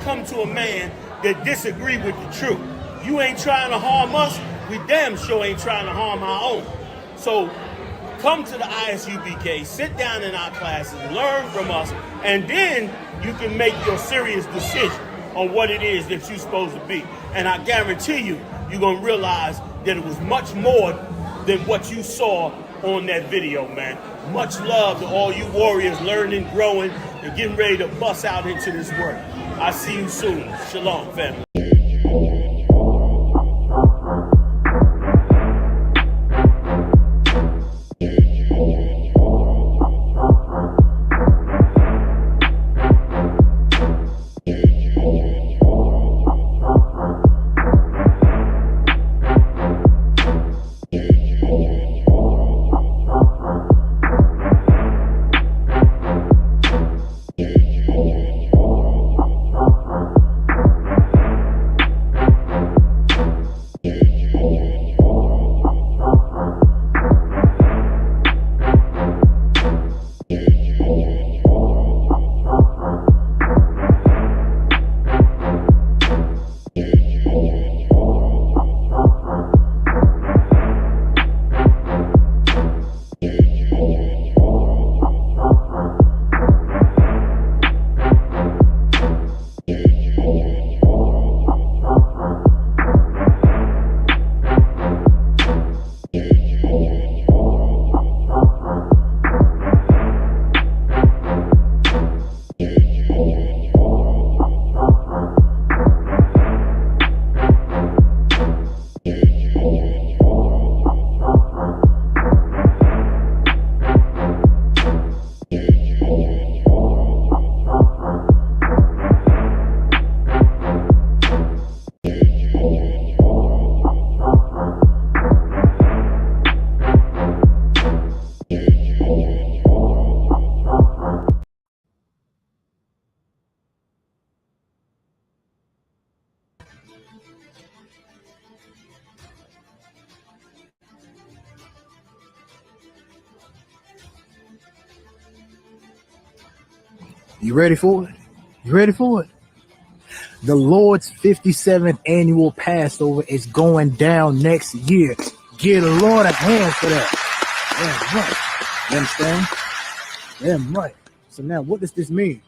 come to a man that disagree with the truth. You ain't trying to harm us, we damn sure ain't trying to harm our own. So come to the I.S.U.P.K, sit down in our classes, learn from us, and then you can make your serious decision on what it is that you're supposed to be. And I guarantee you, you're going to realize that it was much more than what you saw on that video, man. Much love to all you warriors learning, growing, and getting ready to bust out into this work. I'll see you soon. Shalom, family. You ready for it? You ready for it? The Lord's 57th annual Passover is going down next year. Give the Lord a hand for that. Damn right. You understand? Damn right. So now what does this mean?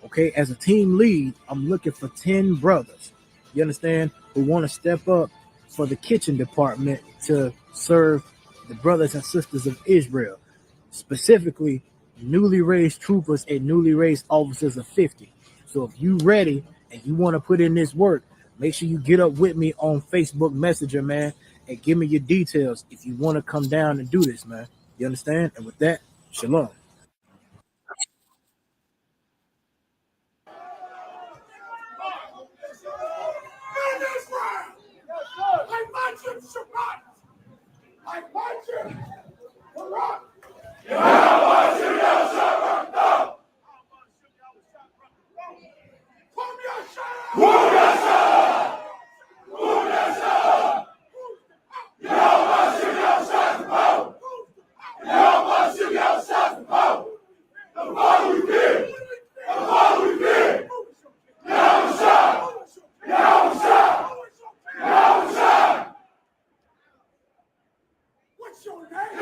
Okay, as a team lead, I'm looking for 10 brothers, you understand, who want to step up for the kitchen department to serve the brothers and sisters of Israel, specifically newly raised troopers and newly raised officers of 50. So if you ready and you want to put in this work, make sure you get up with me on Facebook Messenger, man, and give me your details if you want to come down and do this, man. You understand? And with that, shalom. I want you to Shabbat. I want you to rock. I want you to Shabbat. No. Come your Shabbat. Who your Shabbat? Who your Shabbat? Yo, want you to Shabbat. Yo, want you to Shabbat. The Father we fear. The Father we fear. Yahusha. Yahusha. Yahusha. What's your name?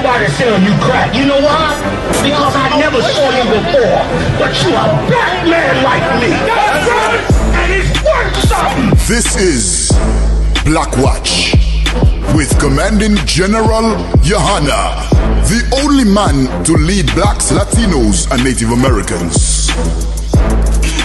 nobody sell you crack. You know why? Because I never saw you before. But you a black man like me. That's right. And it's worth something. This is BLACKWATCH with Commanding General YAHANNA, the only man to lead blacks, Latinos, and Native Americans.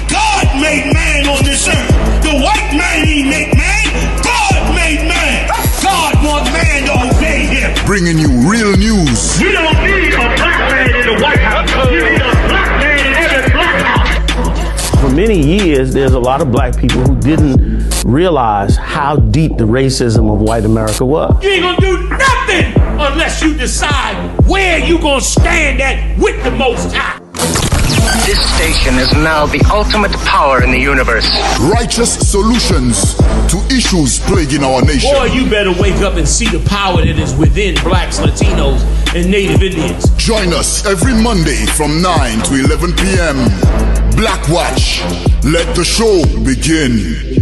God made man on this earth. The white man he make man. God made man. God wants man to obey him. Bringing you real news. You don't need a black man in the White House. You need a black man in every black house. For many years, there's a lot of black people who didn't realize how deep the racism of white America was. You ain't gonna do nothing unless you decide where you gonna stand at with the Most High. This station is now the ultimate power in the universe. Righteous solutions to issues plaguing our nation. Boy, you better wake up and see the power that is within blacks, Latinos, and Native Indians. Join us every Monday from 9 to 11 p.m. BLACKWATCH. Let the show begin.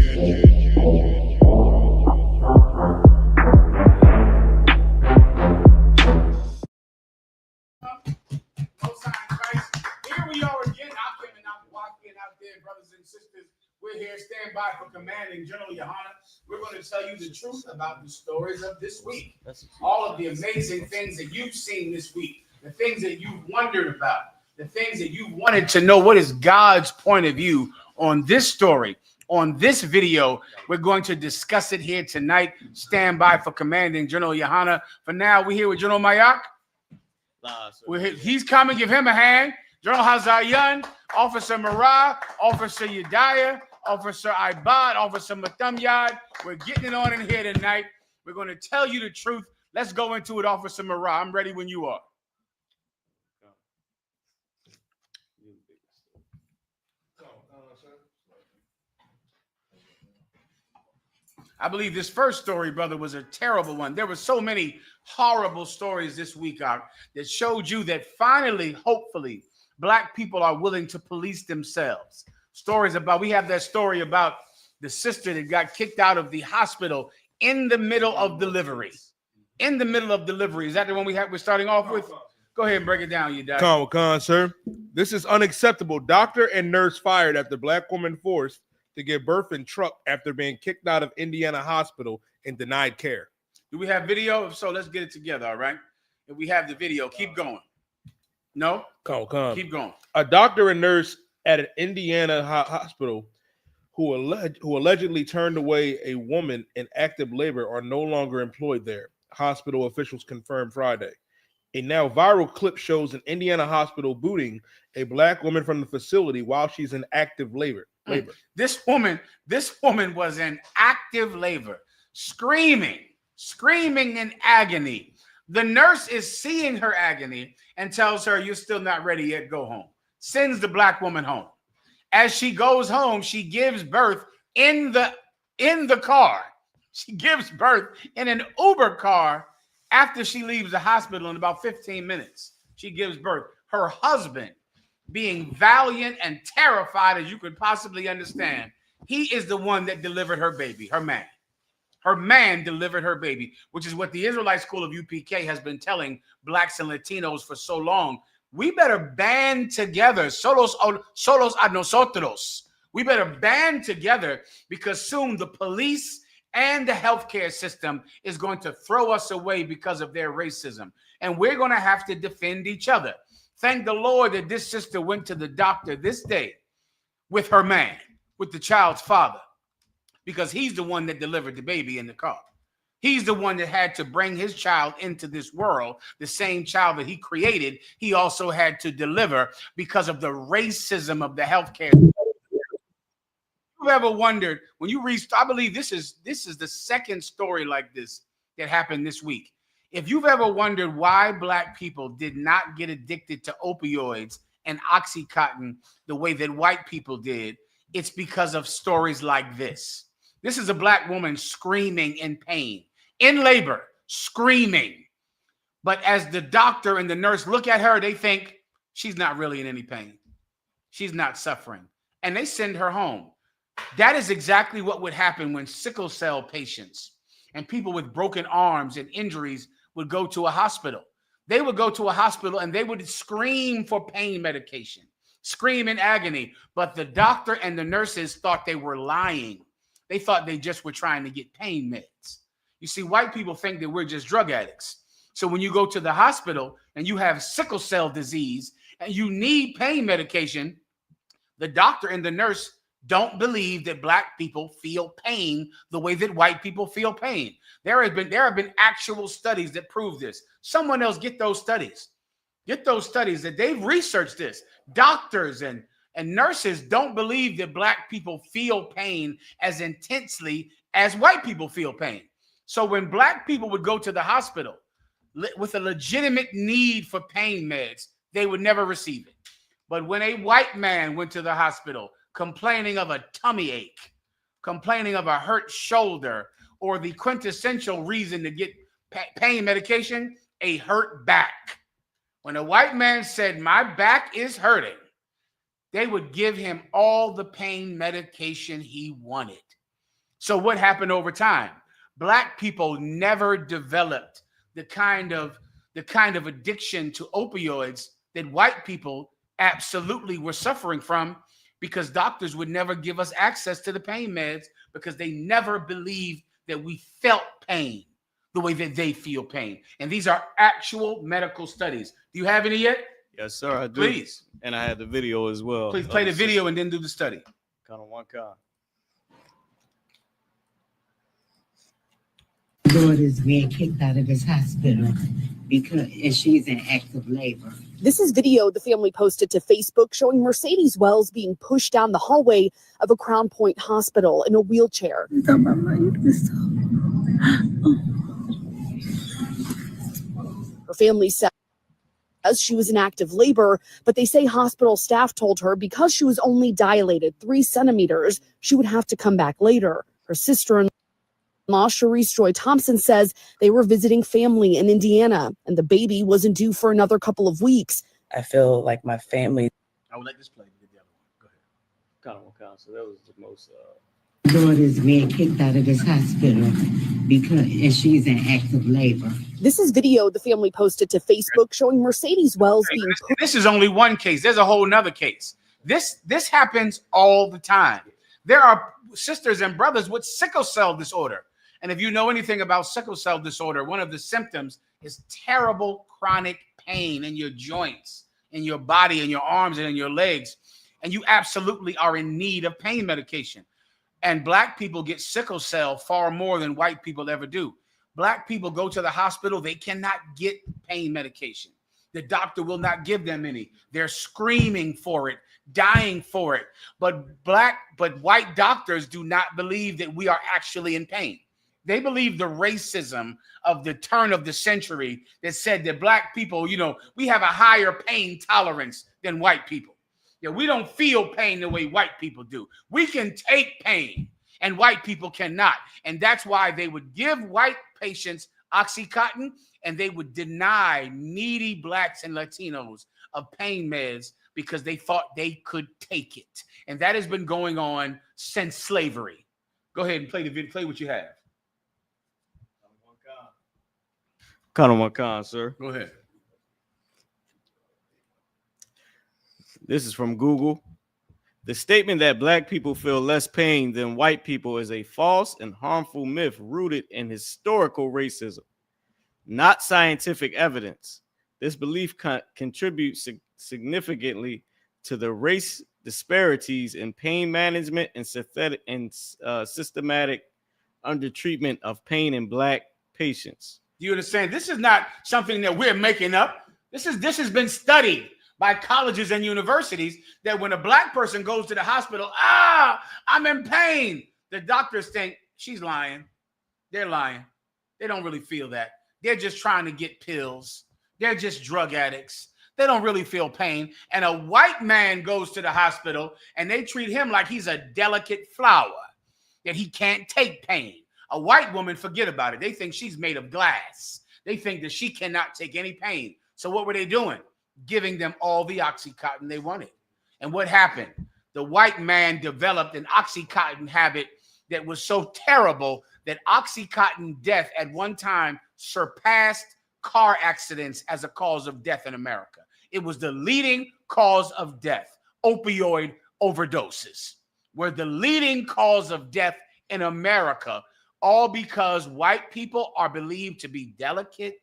We're here, stand by for Commanding General YAHANNA. We're going to tell you the truth about the stories of this week. All of the amazing things that you've seen this week, the things that you've wondered about, the things that you wanted to know. What is God's point of view on this story, on this video? We're going to discuss it here tonight. Stand by for Commanding General YAHANNA. For now, we're here with General Mayak. He's coming. Give him a hand. General Hazayan, Officer Marah, Officer Yediah, Officer Ibad, Officer Matamyad. We're getting it on in here tonight. We're going to tell you the truth. Let's go into it, Officer Marah. I'm ready when you are. I believe this first story, brother, was a terrible one. There were so many horrible stories this week that showed you that finally, hopefully, black people are willing to police themselves. Stories about, we have that story about the sister that got kicked out of the hospital in the middle of delivery. In the middle of delivery. Is that the one we're starting off with? Go ahead and break it down, you guys. Con, sir. This is unacceptable. Doctor and nurse fired after black woman forced to give birth in truck after being kicked out of Indiana hospital and denied care. Do we have video? If so, let's get it together, all right? If we have the video, keep going. No? Con. Keep going. A doctor and nurse at an Indiana hospital who allegedly turned away a woman in active labor are no longer employed there. Hospital officials confirmed Friday. A now viral clip shows an Indiana hospital booting a black woman from the facility while she's in active labor. This woman was in active labor, screaming in agony. The nurse is seeing her agony and tells her, "You're still not ready yet, go home." Sends the black woman home. As she goes home, she gives birth in the car. She gives birth in an Uber car after she leaves the hospital in about 15 minutes. She gives birth. Her husband, being valiant and terrified as you could possibly understand, he is the one that delivered her baby, her man. Her man delivered her baby, which is what the Israelite school of UPK has been telling blacks and Latinos for so long. We better band together, solos a nosotros. We better band together because soon the police and the healthcare system is going to throw us away because of their racism. And we're going to have to defend each other. Thank the Lord that this sister went to the doctor this day with her man, with the child's father, because he's the one that delivered the baby in the car. He's the one that had to bring his child into this world, the same child that he created. He also had to deliver because of the racism of the healthcare. You've ever wondered when you read? I believe this is the second story like this that happened this week. If you've ever wondered why black people did not get addicted to opioids and Oxycontin the way that white people did, it's because of stories like this. This is a black woman screaming in pain, in labor, screaming. But as the doctor and the nurse look at her, they think she's not really in any pain. She's not suffering. And they send her home. That is exactly what would happen when sickle cell patients and people with broken arms and injuries would go to a hospital. They would go to a hospital and they would scream for pain medication, scream in agony. But the doctor and the nurses thought they were lying. They thought they just were trying to get pain meds. You see, white people think that we're just drug addicts. So when you go to the hospital and you have sickle cell disease and you need pain medication, the doctor and the nurse don't believe that black people feel pain the way that white people feel pain. There have been actual studies that prove this. Someone else get those studies. Get those studies that they've researched this. Doctors and nurses don't believe that black people feel pain as intensely as white people feel pain. So when black people would go to the hospital with a legitimate need for pain meds, they would never receive it. But when a white man went to the hospital complaining of a tummy ache, complaining of a hurt shoulder, or the quintessential reason to get pain medication, a hurt back. When a white man said, my back is hurting, they would give him all the pain medication he wanted. So what happened over time? Black people never developed the kind of addiction to opioids that white people absolutely were suffering from, because doctors would never give us access to the pain meds because they never believed that we felt pain the way that they feel pain. And these are actual medical studies. Do you have any yet? Yes, sir, I do. Please. And I had the video as well. Please play the video and then do the study. Kind of one kind. Daughter's being kicked out of his hospital and she's in active labor. This is video the family posted to Facebook showing Mercedes Wells being pushed down the hallway of a Crown Point hospital in a wheelchair. Her family says she was in active labor, but they say hospital staff told her because she was only dilated 3 centimeters, she would have to come back later. Her sister-in-law, Sharice Joy Thompson, says they were visiting family in Indiana and the baby wasn't due for another couple of weeks. I feel like my family. I would let this play. The other one. Go ahead. Kind of one kind. So that was the most. Daughter's being kicked out of his hospital and she's in active labor. This is video the family posted to Facebook showing Mercedes Wells being pushed. This is only one case. There's a whole nother case. This happens all the time. There are sisters and brothers with sickle cell disorder. And if you know anything about sickle cell disorder, one of the symptoms is terrible chronic pain in your joints, in your body, in your arms, and in your legs. And you absolutely are in need of pain medication. And black people get sickle cell far more than white people ever do. Black people go to the hospital, they cannot get pain medication. The doctor will not give them any. They're screaming for it, dying for it. But white doctors do not believe that we are actually in pain. They believe the racism of the turn of the century that said that black people, we have a higher pain tolerance than white people. Yeah, we don't feel pain the way white people do. We can take pain and white people cannot. And that's why they would give white patients Oxycontin and they would deny needy blacks and Latinos of pain meds because they thought they could take it. And that has been going on since slavery. Go ahead and play the video, play what you have. Kind of one kind, sir. Go ahead. This is from Google. The statement that black people feel less pain than white people is a false and harmful myth rooted in historical racism, not scientific evidence. This belief contributes significantly to the race disparities in pain management and systematic undertreatment of pain in black patients. Do you understand? This is not something that we're making up. This has been studied by colleges and universities that when a black person goes to the hospital, I'm in pain. The doctors think she's lying. They're lying. They don't really feel that. They're just trying to get pills. They're just drug addicts. They don't really feel pain. And a white man goes to the hospital and they treat him like he's a delicate flower, that he can't take pain. A white woman, forget about it. They think she's made of glass. They think that she cannot take any pain. So what were they doing? Giving them all the Oxycontin they wanted. And what happened? The white man developed an Oxycontin habit that was so terrible that Oxycontin death at one time surpassed car accidents as a cause of death in America. It was the leading cause of death. Opioid overdoses were the leading cause of death in America, all because white people are believed to be delicate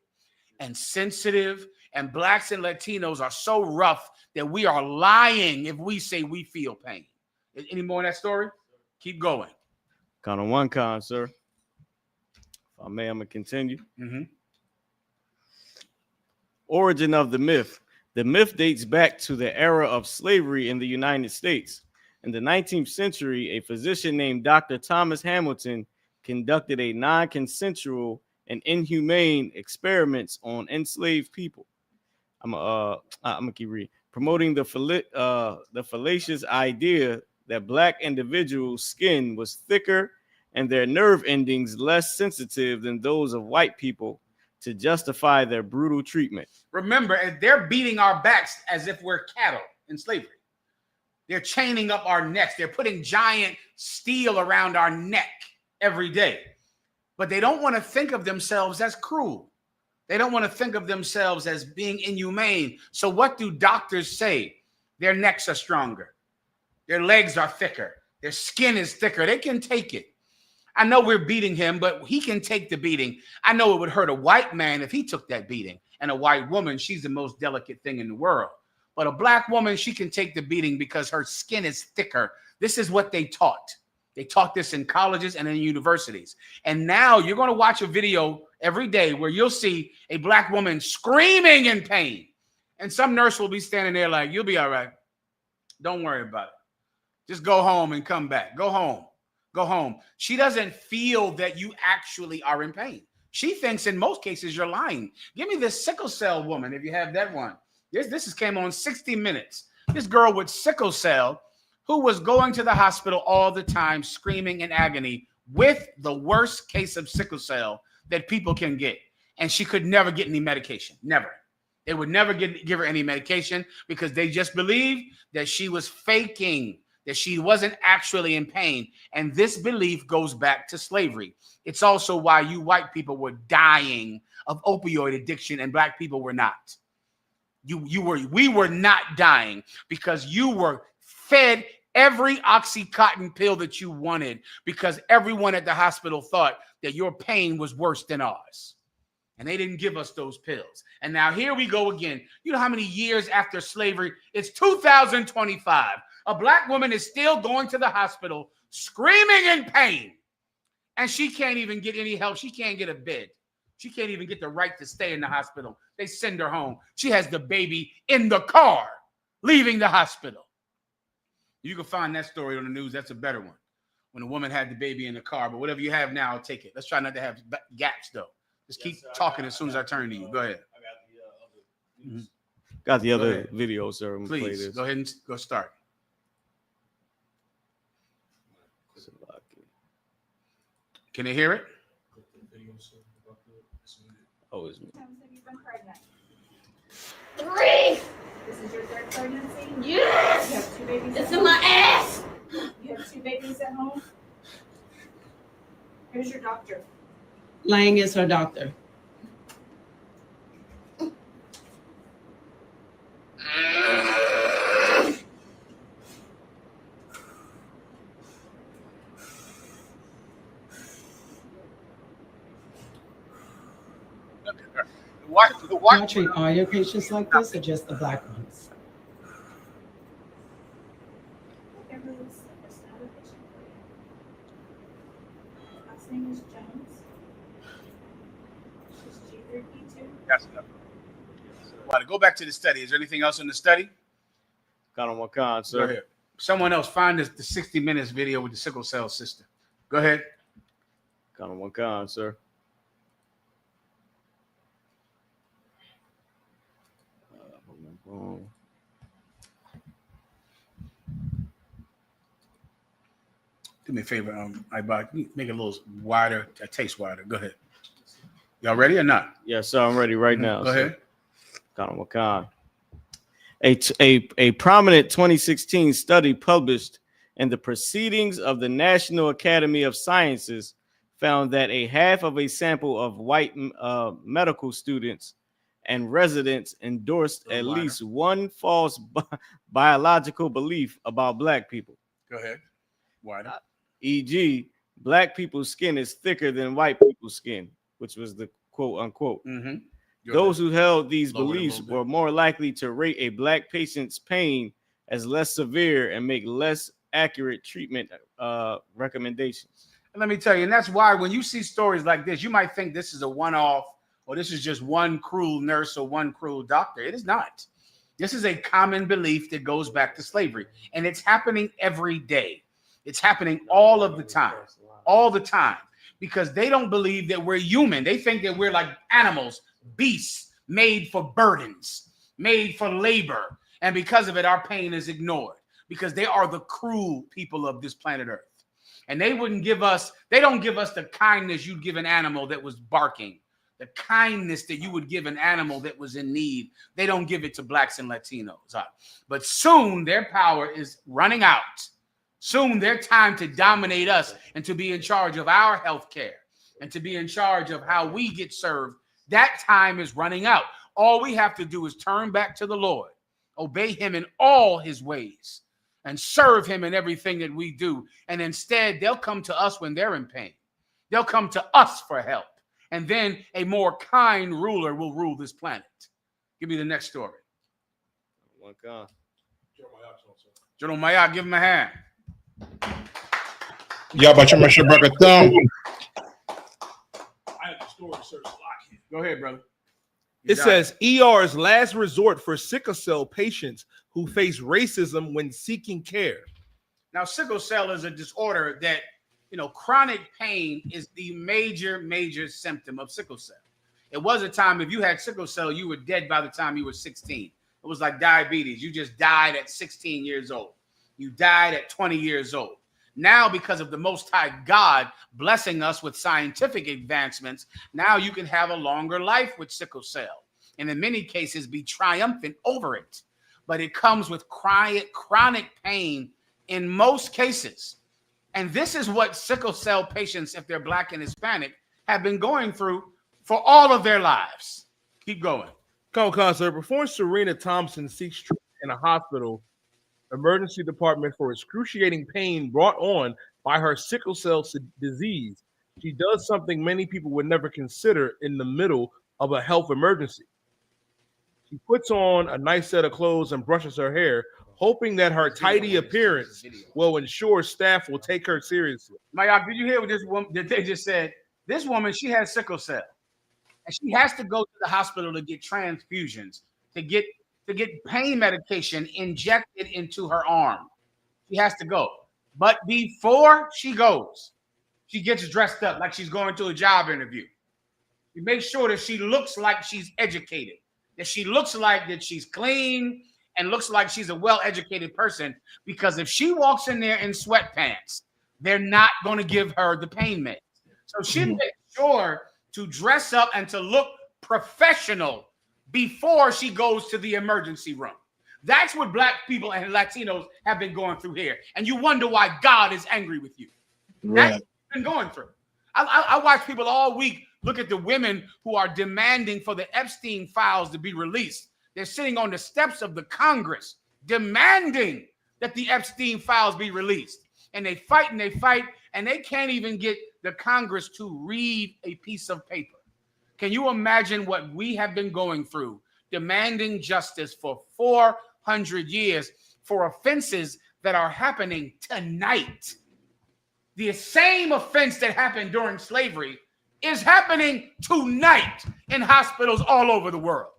and sensitive, and blacks and Latinos are so rough that we are lying if we say we feel pain. Any more in that story? Keep going. Count on one con, sir. If I may, I'm going to continue. Origin of the myth. The myth dates back to the era of slavery in the United States. In the 19th century, a physician named Dr. Thomas Hamilton conducted a non-consensual and inhumane experiments on enslaved people. I'm gonna keep reading. Promoting the fallacious idea that black individuals' skin was thicker and their nerve endings less sensitive than those of white people to justify their brutal treatment. Remember, they're beating our backs as if we're cattle in slavery. They're chaining up our necks. They're putting giant steel around our neck every day. But they don't want to think of themselves as cruel. They don't want to think of themselves as being inhumane. So what do doctors say? Their necks are stronger. Their legs are thicker. Their skin is thicker. They can take it. I know we're beating him, but he can take the beating. I know it would hurt a white man if he took that beating. And a white woman, she's the most delicate thing in the world. But a black woman, she can take the beating because her skin is thicker. This is what they taught. They taught this in colleges and in universities. And now you're going to watch a video every day where you'll see a black woman screaming in pain. And some nurse will be standing there like, you'll be all right. Don't worry about it. Just go home and come back. Go home. Go home. She doesn't feel that you actually are in pain. She thinks in most cases you're lying. Give me this sickle cell woman, if you have that one. This came on 60 Minutes. This girl with sickle cell who was going to the hospital all the time, screaming in agony with the worst case of sickle cell that people can get. And she could never get any medication. Never. They would never give her any medication because they just believed that she was faking, that she wasn't actually in pain. And this belief goes back to slavery. It's also why you white people were dying of opioid addiction and black people were not. We were not dying because you were fed every Oxycontin pill that you wanted because everyone at the hospital thought that your pain was worse than ours. And they didn't give us those pills. And now here we go again. You know how many years after slavery? It's 2025. A black woman is still going to the hospital screaming in pain. And she can't even get any help. She can't get a bed. She can't even get the right to stay in the hospital. They send her home. She has the baby in the car leaving the hospital. You can find that story on the news. That's a better one. When a woman had the baby in the car. But whatever you have now, I'll take it. Let's try not to have gaps, though. Just keep talking as soon as I turn to you. Go ahead. Got the other video, sir. I'm Please, play this. go ahead and go start. Can they hear it? Oh, it's me. Three. This is your third pregnancy? Yes. You have 2 babies. It's in my ass. You have 2 babies at home. Who's your doctor? Lang is her doctor. Why treat all your patients like this or just the black ones? Last name is Jones. She's G3P2. That's enough. Well, to go back to the study, is there anything else in the study? Got on one con, sir. Go ahead. Someone else find the 60 Minutes video with the sickle cell sister. Go ahead. Got on one con, sir. Do me a favor, make it a little wider, a taste wider. Go ahead. Y'all ready or not? Yes, sir. I'm ready right now. Go ahead. Got on one con. A prominent 2016 study published in the Proceedings of the National Academy of Sciences found that a half of a sample of white medical students and residents endorsed at least one false biological belief about black people. Go ahead. Why? E.g., black people's skin is thicker than white people's skin, which was the quote unquote. Those who held these beliefs were more likely to rate a black patient's pain as less severe and make less accurate treatment recommendations. And let me tell you, and that's why when you see stories like this, you might think this is a one-off or this is just one cruel nurse or one cruel doctor. It is not. This is a common belief that goes back to slavery, and it's happening every day. It's happening all of the time, because they don't believe that we're human. They think that we're like animals, beasts made for burdens, made for labor. And because of it, our pain is ignored because they are the cruel people of this planet Earth. And they don't give us the kindness you'd give an animal that was barking, the kindness that you would give an animal that was in need. They don't give it to blacks and Latinos. But soon their power is running out. Soon their time to dominate us and to be in charge of our health care and to be in charge of how we get served, that time is running out. All we have to do is turn back to the Lord, obey him in all his ways, and serve him in everything that we do. And instead, they'll come to us when they're in pain. They'll come to us for help. And then a more kind ruler will rule this planet. Give me the next story. One God. General Mayat, give him a hand. Yeah, but you must break it down. I have the story, sir. Go ahead, brother. It says ER's last resort for sickle cell patients who face racism when seeking care. Now, sickle cell is a disorder that, chronic pain is the major symptom of sickle cell. It was a time if you had sickle cell, you were dead by the time you were 16. It was like diabetes. You just died at 16 years old. You died at 20 years old. Now, because of the Most High God blessing us with scientific advancements, now you can have a longer life with sickle cell, and in many cases be triumphant over it. But it comes with chronic pain in most cases. And this is what sickle cell patients, if they're black and Hispanic, have been going through for all of their lives. Keep going. Co-concert, before Serena Thompson seeks treatment in a hospital emergency department for excruciating pain brought on by her sickle cell disease, she does something many people would never consider in the middle of a health emergency. She puts on a nice set of clothes and brushes her hair, hoping that her tidy appearance will ensure staff will take her seriously. Maya, did you hear what this woman that they just said? This woman, she has sickle cell, and she has to go to the hospital to get transfusions, to get pain medication injected into her arm. She has to go. But before she goes, she gets dressed up like she's going to a job interview. She makes sure that she looks like she's educated, that she looks like that she's clean and looks like she's a well-educated person, because if she walks in there in sweatpants, they're not going to give her the pain meds. So she makes sure to dress up and to look professional before she goes to the emergency room. That's what black people and Latinos have been going through here. And you wonder why God is angry with you. Right. That's what we've been going through. I watch people all week look at the women who are demanding for the Epstein files to be released. They're sitting on the steps of the Congress demanding that the Epstein files be released. And they fight, and they can't even get the Congress to read a piece of paper. Can you imagine what we have been going through, demanding justice for 400 years for offenses that are happening tonight? The same offense that happened during slavery is happening tonight in hospitals all over the world.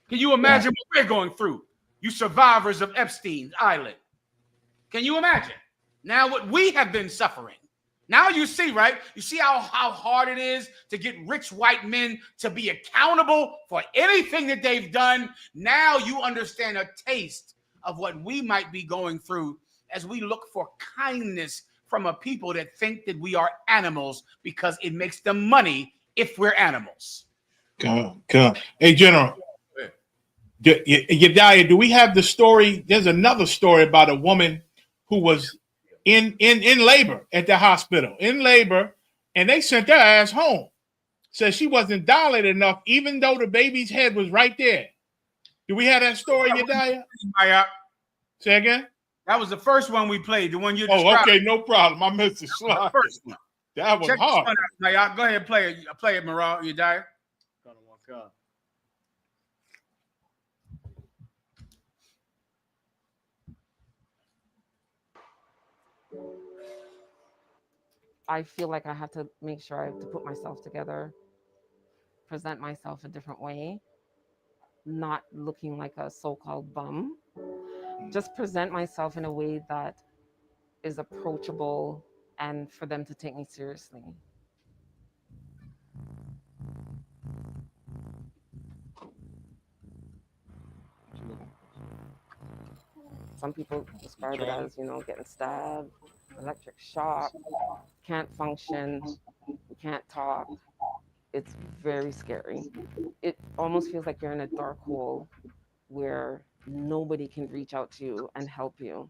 Can you imagine what we're going through, you survivors of Epstein's Island? Can you imagine now what we have been suffering? Now you see, right? You see how hard it is to get rich white men to be accountable for anything that they've done. Now you understand a taste of what we might be going through as we look for kindness from a people that think that we are animals because it makes them money if we're animals. Come. Hey, General. Yediah, do we have the story? There's another story about a woman who was in labor at the hospital, in labor, and they sent their ass home. Said she wasn't dilated enough, even though the baby's head was right there. Do we have that story, Yedaya? Say again? That was the first one we played, the one you Oh, described. okay, no problem. I missed the slide. First one. That was Check hard. this one out, Maya. Go ahead, play it. Play it, Maral. Yedaya. I feel like I have to make sure I have to put myself together, present myself a different way, not looking like a so-called bum. Just present myself in a way that is approachable and for them to take me seriously. Some people describe it as, getting stabbed, electric shock, can't function, can't talk. It's very scary. It almost feels like you're in a dark hole where nobody can reach out to you and help you.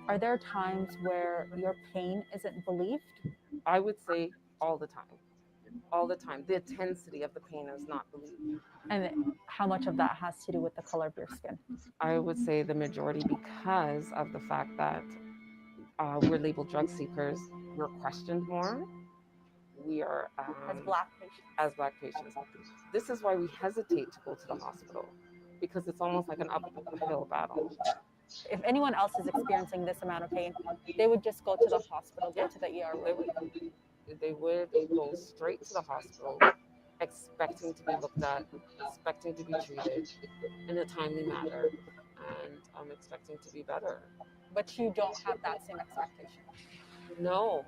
Are there times where your pain isn't believed? I would say all the time. All the time. The intensity of the pain is not believed. And how much of that has to do with the color of your skin? I would say the majority, because of the fact that we're labeled drug seekers, we're questioned more. We are as black patients. This is why we hesitate to go to the hospital, because it's almost like an uphill battle. If anyone else is experiencing this amount of pain, they would just go to the hospital, go to the ER. They would go straight to the hospital, expecting to be looked at, expecting to be treated in a timely manner, and expecting to be better. But you don't have that same expectation. No.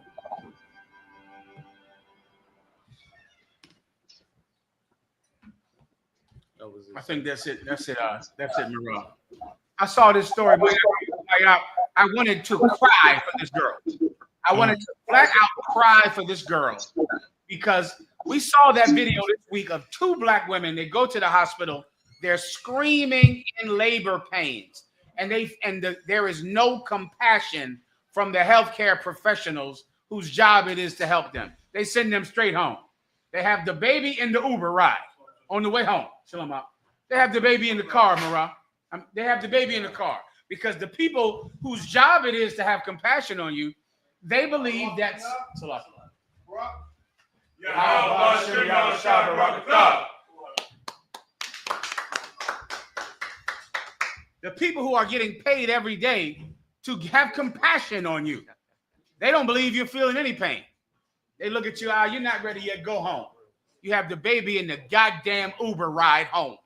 I think that's it. That's it, Maral. I saw this story. I wanted to cry for this girl. I wanted to flat out cry for this girl because we saw that video this week of two black women. They go to the hospital. They're screaming in labor pains, and there is no compassion from the healthcare professionals whose job it is to help them. They send them straight home. They have the baby in the Uber ride on the way home. SHALAM. They have the baby in the car, Maral. They have the baby in the car because the people whose job it is to have compassion on you, they believe that's the people who are getting paid every day to have compassion on you. They don't believe you're feeling any pain. They look at you, you're not ready yet, go home. You have the baby in the goddamn Uber ride home.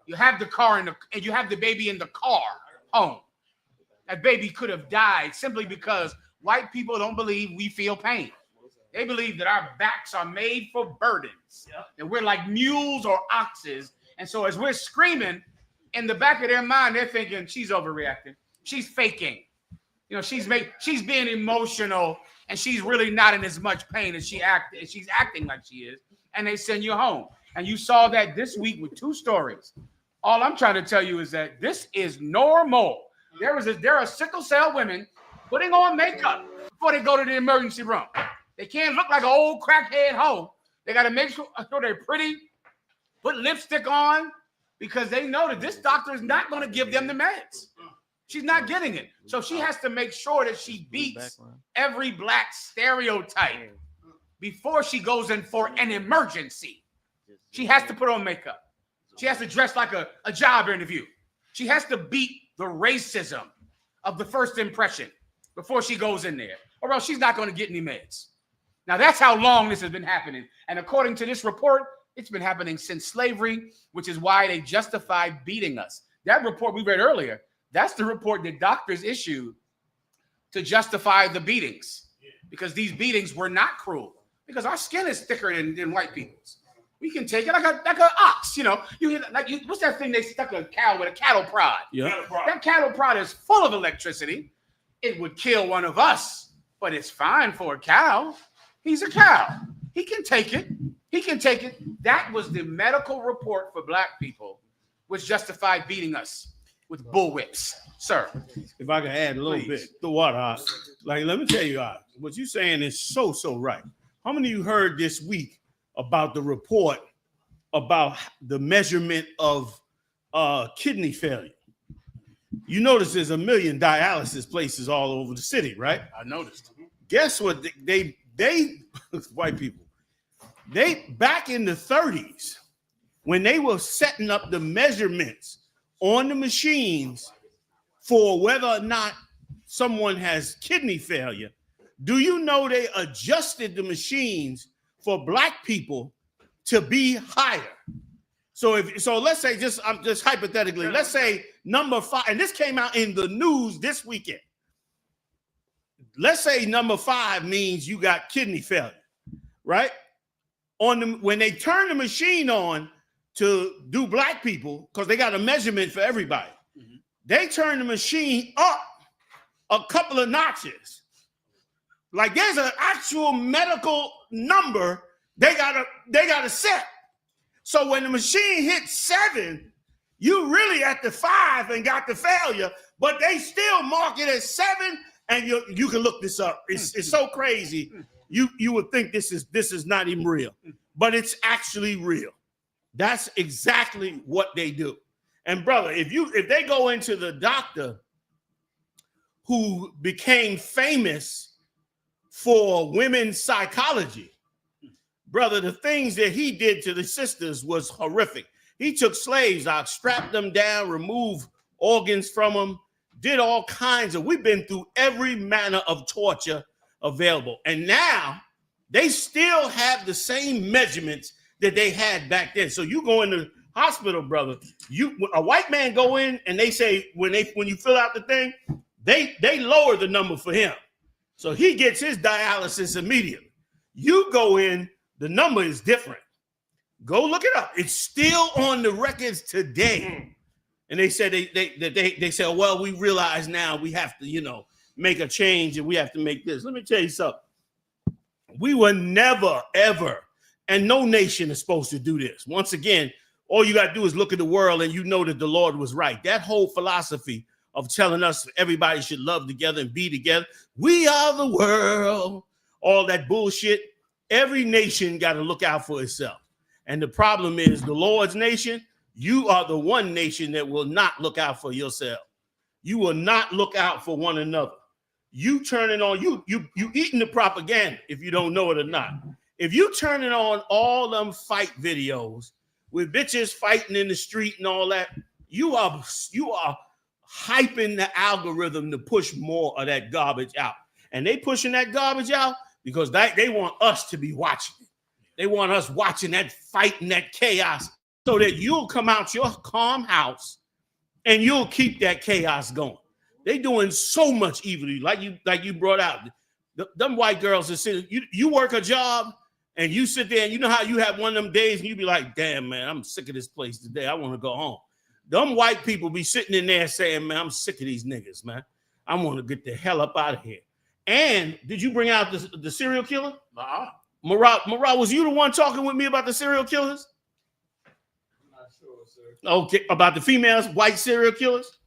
You have the car and you have the baby in the car home. That baby could have died simply because white people don't believe we feel pain. They believe that our backs are made for burdens, that we're like mules or oxes. And so as we're screaming, in the back of their mind, they're thinking she's overreacting. She's faking. She's being emotional, and she's really not in as much pain as she's acting like she is. And they send you home. And you saw that this week with two stories. All I'm trying to tell you is that this is normal. There are sickle cell women putting on makeup before they go to the emergency room. They can't look like an old crackhead hoe. They got to make sure they're pretty, put lipstick on, because they know that this doctor is not going to give them the meds. She's not getting it. So she has to make sure that she beats every black stereotype before she goes in for an emergency. She has to put on makeup. She has to dress like a job interview. She has to beat the racism of the first impression before she goes in there, or else she's not going to get any meds. Now, that's how long this has been happening. And according to this report, it's been happening since slavery, which is why they justify beating us. That report we read earlier, that's the report that doctors issued to justify the beatings, because these beatings were not cruel, because our skin is thicker than white people's. We can take it like an ox, what's that thing they stuck a cow with, a cattle prod? Yeah. That cattle prod is full of electricity. It would kill one of us, but it's fine for a cow. He's a cow. He can take it. He can take it. That was the medical report for black people, which justified beating us. with bullwhips, sir. If I can add a little bit, the water. Like, let me tell you, what you're saying is so right. How many of you heard this week about the report about the measurement of kidney failure? You notice there's 1 million dialysis places all over the city, right? I noticed. Guess what? They white people, they back in the 30s, when they were setting up the measurements on the machines for whether or not someone has kidney failure, do you know they adjusted the machines for black people to be higher? So let's say, just hypothetically, let's say number 5, and this came out in the news this weekend. Let's say number 5 means you got kidney failure, right? When they turn the machine on to do black people, because they got a measurement for everybody, they turn the machine up a couple of notches. Like, there's an actual medical number they gotta set. So when the machine hits 7, you really at the 5 and got the failure, but they still mark it as 7. And you can look this up. It's so crazy. You would think this is not even real, but it's actually real. That's exactly what they do. And brother, if they go into the doctor who became famous for women's psychology, brother, the things that he did to the sisters was horrific. He took slaves out, strapped them down, removed organs from them, did all kinds of, we've been through every manner of torture available. And now they still have the same measurements that they had back then. So you go in the hospital, brother, a white man go in and they say, when you fill out the thing, they lower the number for him. So he gets his dialysis immediately. You go in, the number is different. Go look it up. It's still on the records today. And they said they said, well, we realize now we have to, make a change and we have to make this. Let me tell you something. We were never, ever, and no nation is supposed to do this. Once again, all you got to do is look at the world and you know that the Lord was right. That whole philosophy of telling us everybody should love together and be together. We are the world. All that bullshit. Every nation got to look out for itself. And the problem is the Lord's nation, you are the one nation that will not look out for yourself. You will not look out for one another. You turning on, you eating the propaganda if you don't know it or not. If you turning on all them fight videos with bitches fighting in the street and all that, you are hyping the algorithm to push more of that garbage out. And they pushing that garbage out because they want us to be watching it. They want us watching that fight and that chaos so that you'll come out your calm house and you'll keep that chaos going. They doing so much evil, like you brought out. Them white girls are sitting, you work a job and you sit there and you know how you have one of them days and you be like, damn, man, I'm sick of this place today. I want to go home. Them white people be sitting in there saying, man, I'm sick of these niggas, man. I want to get the hell up out of here. And did you bring out the serial killer? Uh-huh. Marat, was you the one talking with me about the serial killers? I'm not sure, sir. Okay, about the females, white serial killers?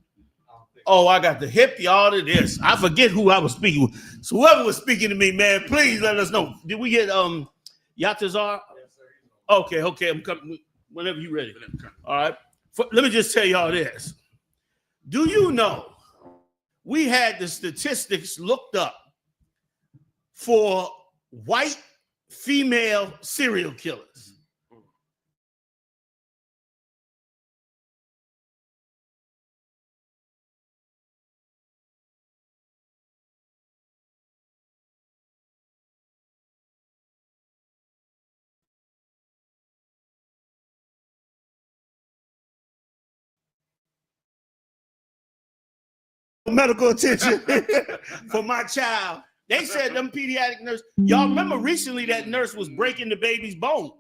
Oh, I got the hip y'all to this. I forget who I was speaking with. So whoever was speaking to me, man, please let us know. Did we get Yatazar? Yes, sir. Okay, I'm coming whenever you're ready. All right. Let me just tell y'all this. Do you know we had the statistics looked up for white female serial killers? Medical attention for my child. They said them pediatric nurses, y'all remember recently that nurse was breaking the baby's bone.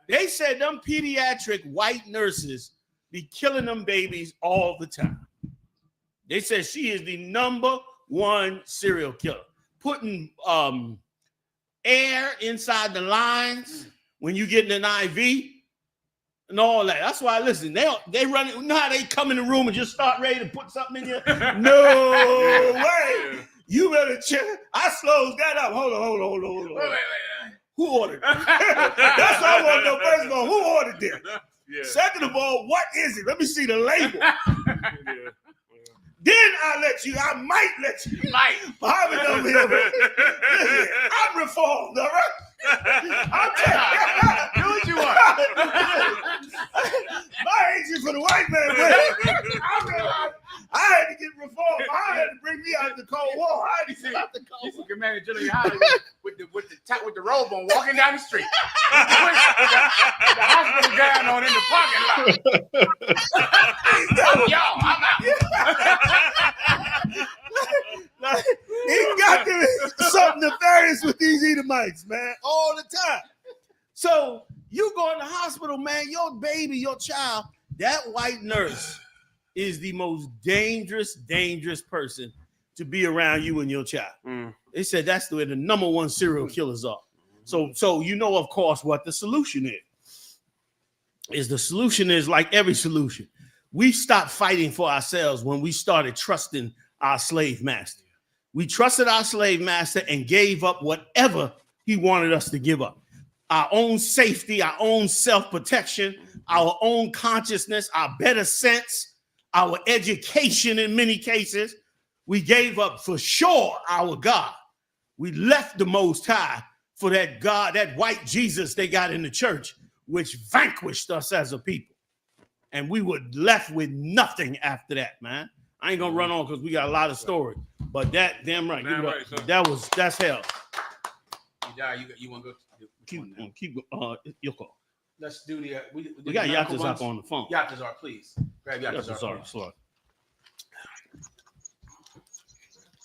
They said them pediatric white nurses be killing them babies all the time. They said she is the #1 serial killer, putting air inside the lines when you get an IV. and all that. That's why, listen, they run it. You know how they come in the room and just start ready to put something in here? No way. You better check. I slows that up. Hold on. Wait. Who ordered it? That's all I want to know. First of all, who ordered this? Yeah. Second of all, what is it? Let me see the label. Then I might let you. Muhammad over here. Listen, I'm reformed, all right? I'm telling you. Do what you want. My agent for the white man, I had to get reformed. I had to bring me out of the Cold War. I had to get out the Cold War. Commander General Yohanna with the robe on, walking down the street. with the hospital gown on in the parking lot. Y'all, I'm out. He got to something nefarious with these Edomites, man, all the time. So you go in the hospital, man, your baby, your child, that white nurse is the most dangerous person to be around you and your child. They said that's where the number one serial killers are. So you know, of course, what the solution is. The solution is like every solution. We stopped fighting for ourselves when we started trusting our slave master. We trusted our slave master and gave up whatever he wanted us to give up. Our own safety, our own self-protection, our own consciousness, our better sense, our education in many cases. We gave up for sure our God. We left the Most High for that God, that white Jesus they got in the church, which vanquished us as a people. And we were left with nothing after that, man. I ain't gonna run on because we got a lot of stories. But that, damn right, that's hell. You want to go? Keep your call. Let's do the. We got Yatazar on the phone. Yatazar, please. Grab Yatazar. Sorry.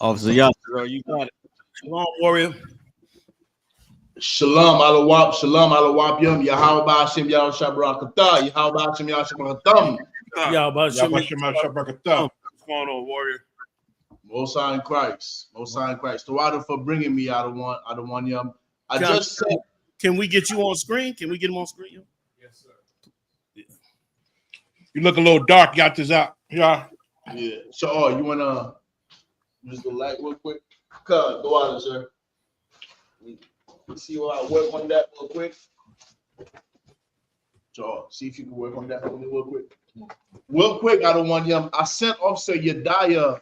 Officer Yatazar, you got it. Shalom, warrior. Shalom, alawap, shalom, alawap, yum, Yahawah Hashem, Yahweh Shabrakatah, Yahweh Hashem, Yahweh Shabrakatah. What's going on, warrior? Most High in Christ. Tawada for bringing me out of one yum. Can we get you on screen? Can we get him on screen? Yes, sir. You look a little dark, Yatazar. Yeah. So, you wanna use the light real quick? Go out, sir. See how I work on that real quick. So, see if you can work on that for me real quick. Real quick, I don't want you. I sent Officer Yediah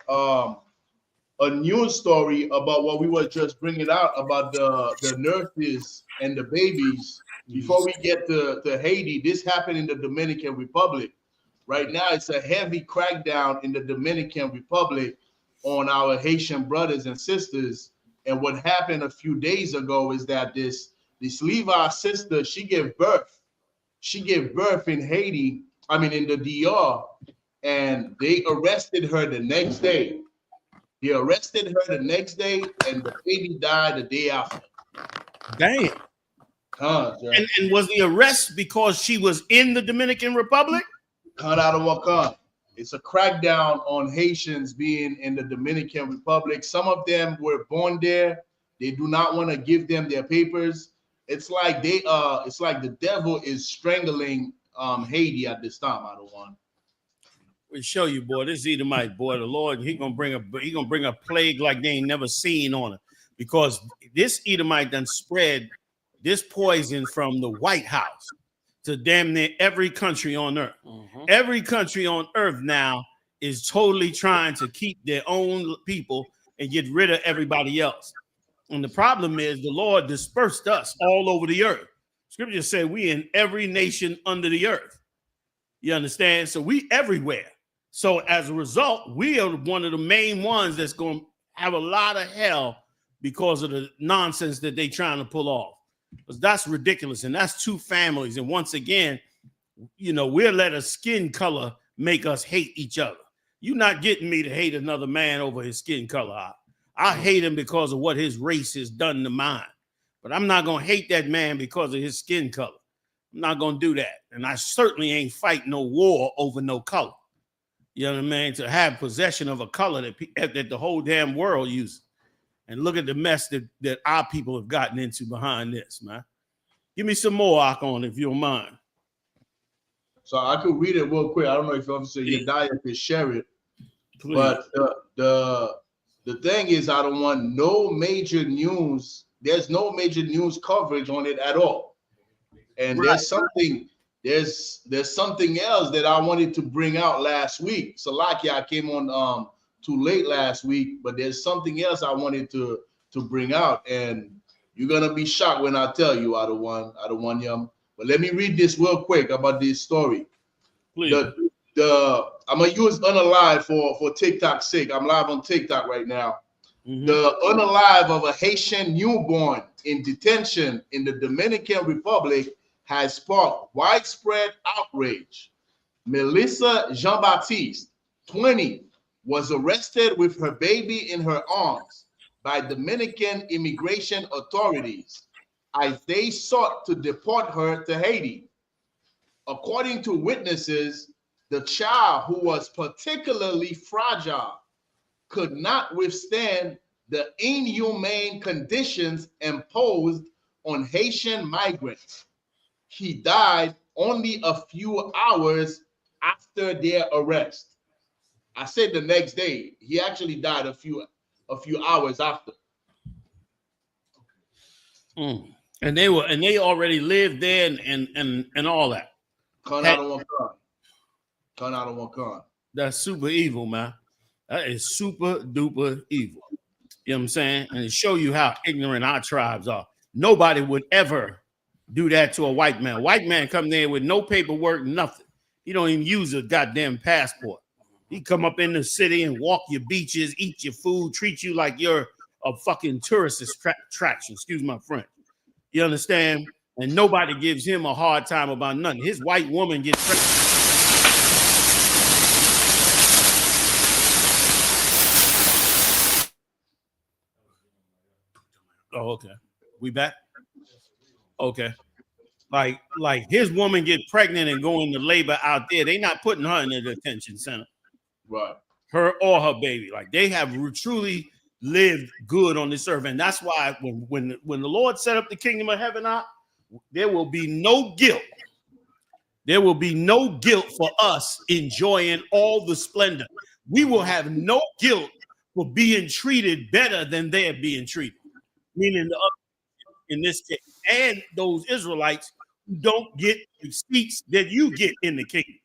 a news story about what we were just bringing out about the nurses and the babies. Before we get to Haiti, this happened in the Dominican Republic. Right now, it's a heavy crackdown in the Dominican Republic on our Haitian brothers and sisters. And what happened a few days ago is that this Levi sister, she gave birth. She gave birth in Haiti, in the DR, and they arrested her the next day. They arrested her the next day, and the baby died the day after. Damn. And was the arrest because she was in the Dominican Republic? It's a crackdown on Haitians being in the Dominican Republic. Some of them were born there. They do not want to give them their papers. It's like the devil is strangling Haiti at this time. We show you, boy. This Edomite, boy. The Lord, he gonna bring a plague like they ain't never seen on it, because this Edomite done spread this poison from the White House to damn near every country on earth. Every country on earth now is totally trying to keep their own people and get rid of everybody else. And the problem is the Lord dispersed us all over the earth. Scripture says we in every nation under the earth. You understand? So we everywhere. So as a result, we are one of the main ones that's going to have a lot of hell because of the nonsense that they trying to pull off. Because that's ridiculous. And that's two families. And once again, we'll let a skin color make us hate each other. You're not getting me to hate another man over his skin color. I hate him because of what his race has done to mine. But I'm not going to hate that man because of his skin color. I'm not going to do that. And I certainly ain't fighting no war over no color. You know what I mean? To have possession of a color that the whole damn world uses. And look at the mess that our people have gotten into behind this, man. Give me some more, Akon, if you don't mind. So I could read it real quick. I don't know if Officer Yediah could share it. Please. But the thing is, I don't want no major news. There's no major news coverage on it at all. And there's something else that I wanted to bring out last week. Salaki, I came on too late last week, but there's something else I wanted to bring out, and you're gonna be shocked when I tell you, I don't want you. But let me read this real quick about this story. Please. I'm gonna use unalive for TikTok's sake. I'm live on TikTok right now. The unalive of a Haitian newborn in detention in the Dominican Republic has sparked widespread outrage. Melissa Jean-Baptiste, 20, was arrested with her baby in her arms by Dominican immigration authorities as they sought to deport her to Haiti. According to witnesses, the child, who was particularly fragile, could not withstand the inhumane conditions imposed on Haitian migrants. He died only a few hours after their arrest. I said the next day. He actually died a few hours after. And they already lived there and all that. Come out of one con. Come out of one con. That's super evil, man. That is super duper evil. You know what I'm saying? And to show you how ignorant our tribes are. Nobody would ever do that to a white man. White man come there with no paperwork, nothing. He don't even use a goddamn passport. He come up in the city and walk your beaches, eat your food, treat you like you're a fucking tourist attraction. Excuse my French. You understand? And nobody gives him a hard time about nothing. His white woman gets pregnant. Oh, okay. We back? Okay. Like his woman get pregnant and go into labor out there. They not putting her in the detention center. Right. Her or her baby. Like they have truly lived good on this earth. And that's why when the Lord set up the kingdom of heaven out, there will be no guilt. There will be no guilt for us enjoying all the splendor. We will have no guilt for being treated better than they're being treated. Meaning the other, in this case, and those Israelites who don't get the seats that you get in the kingdom.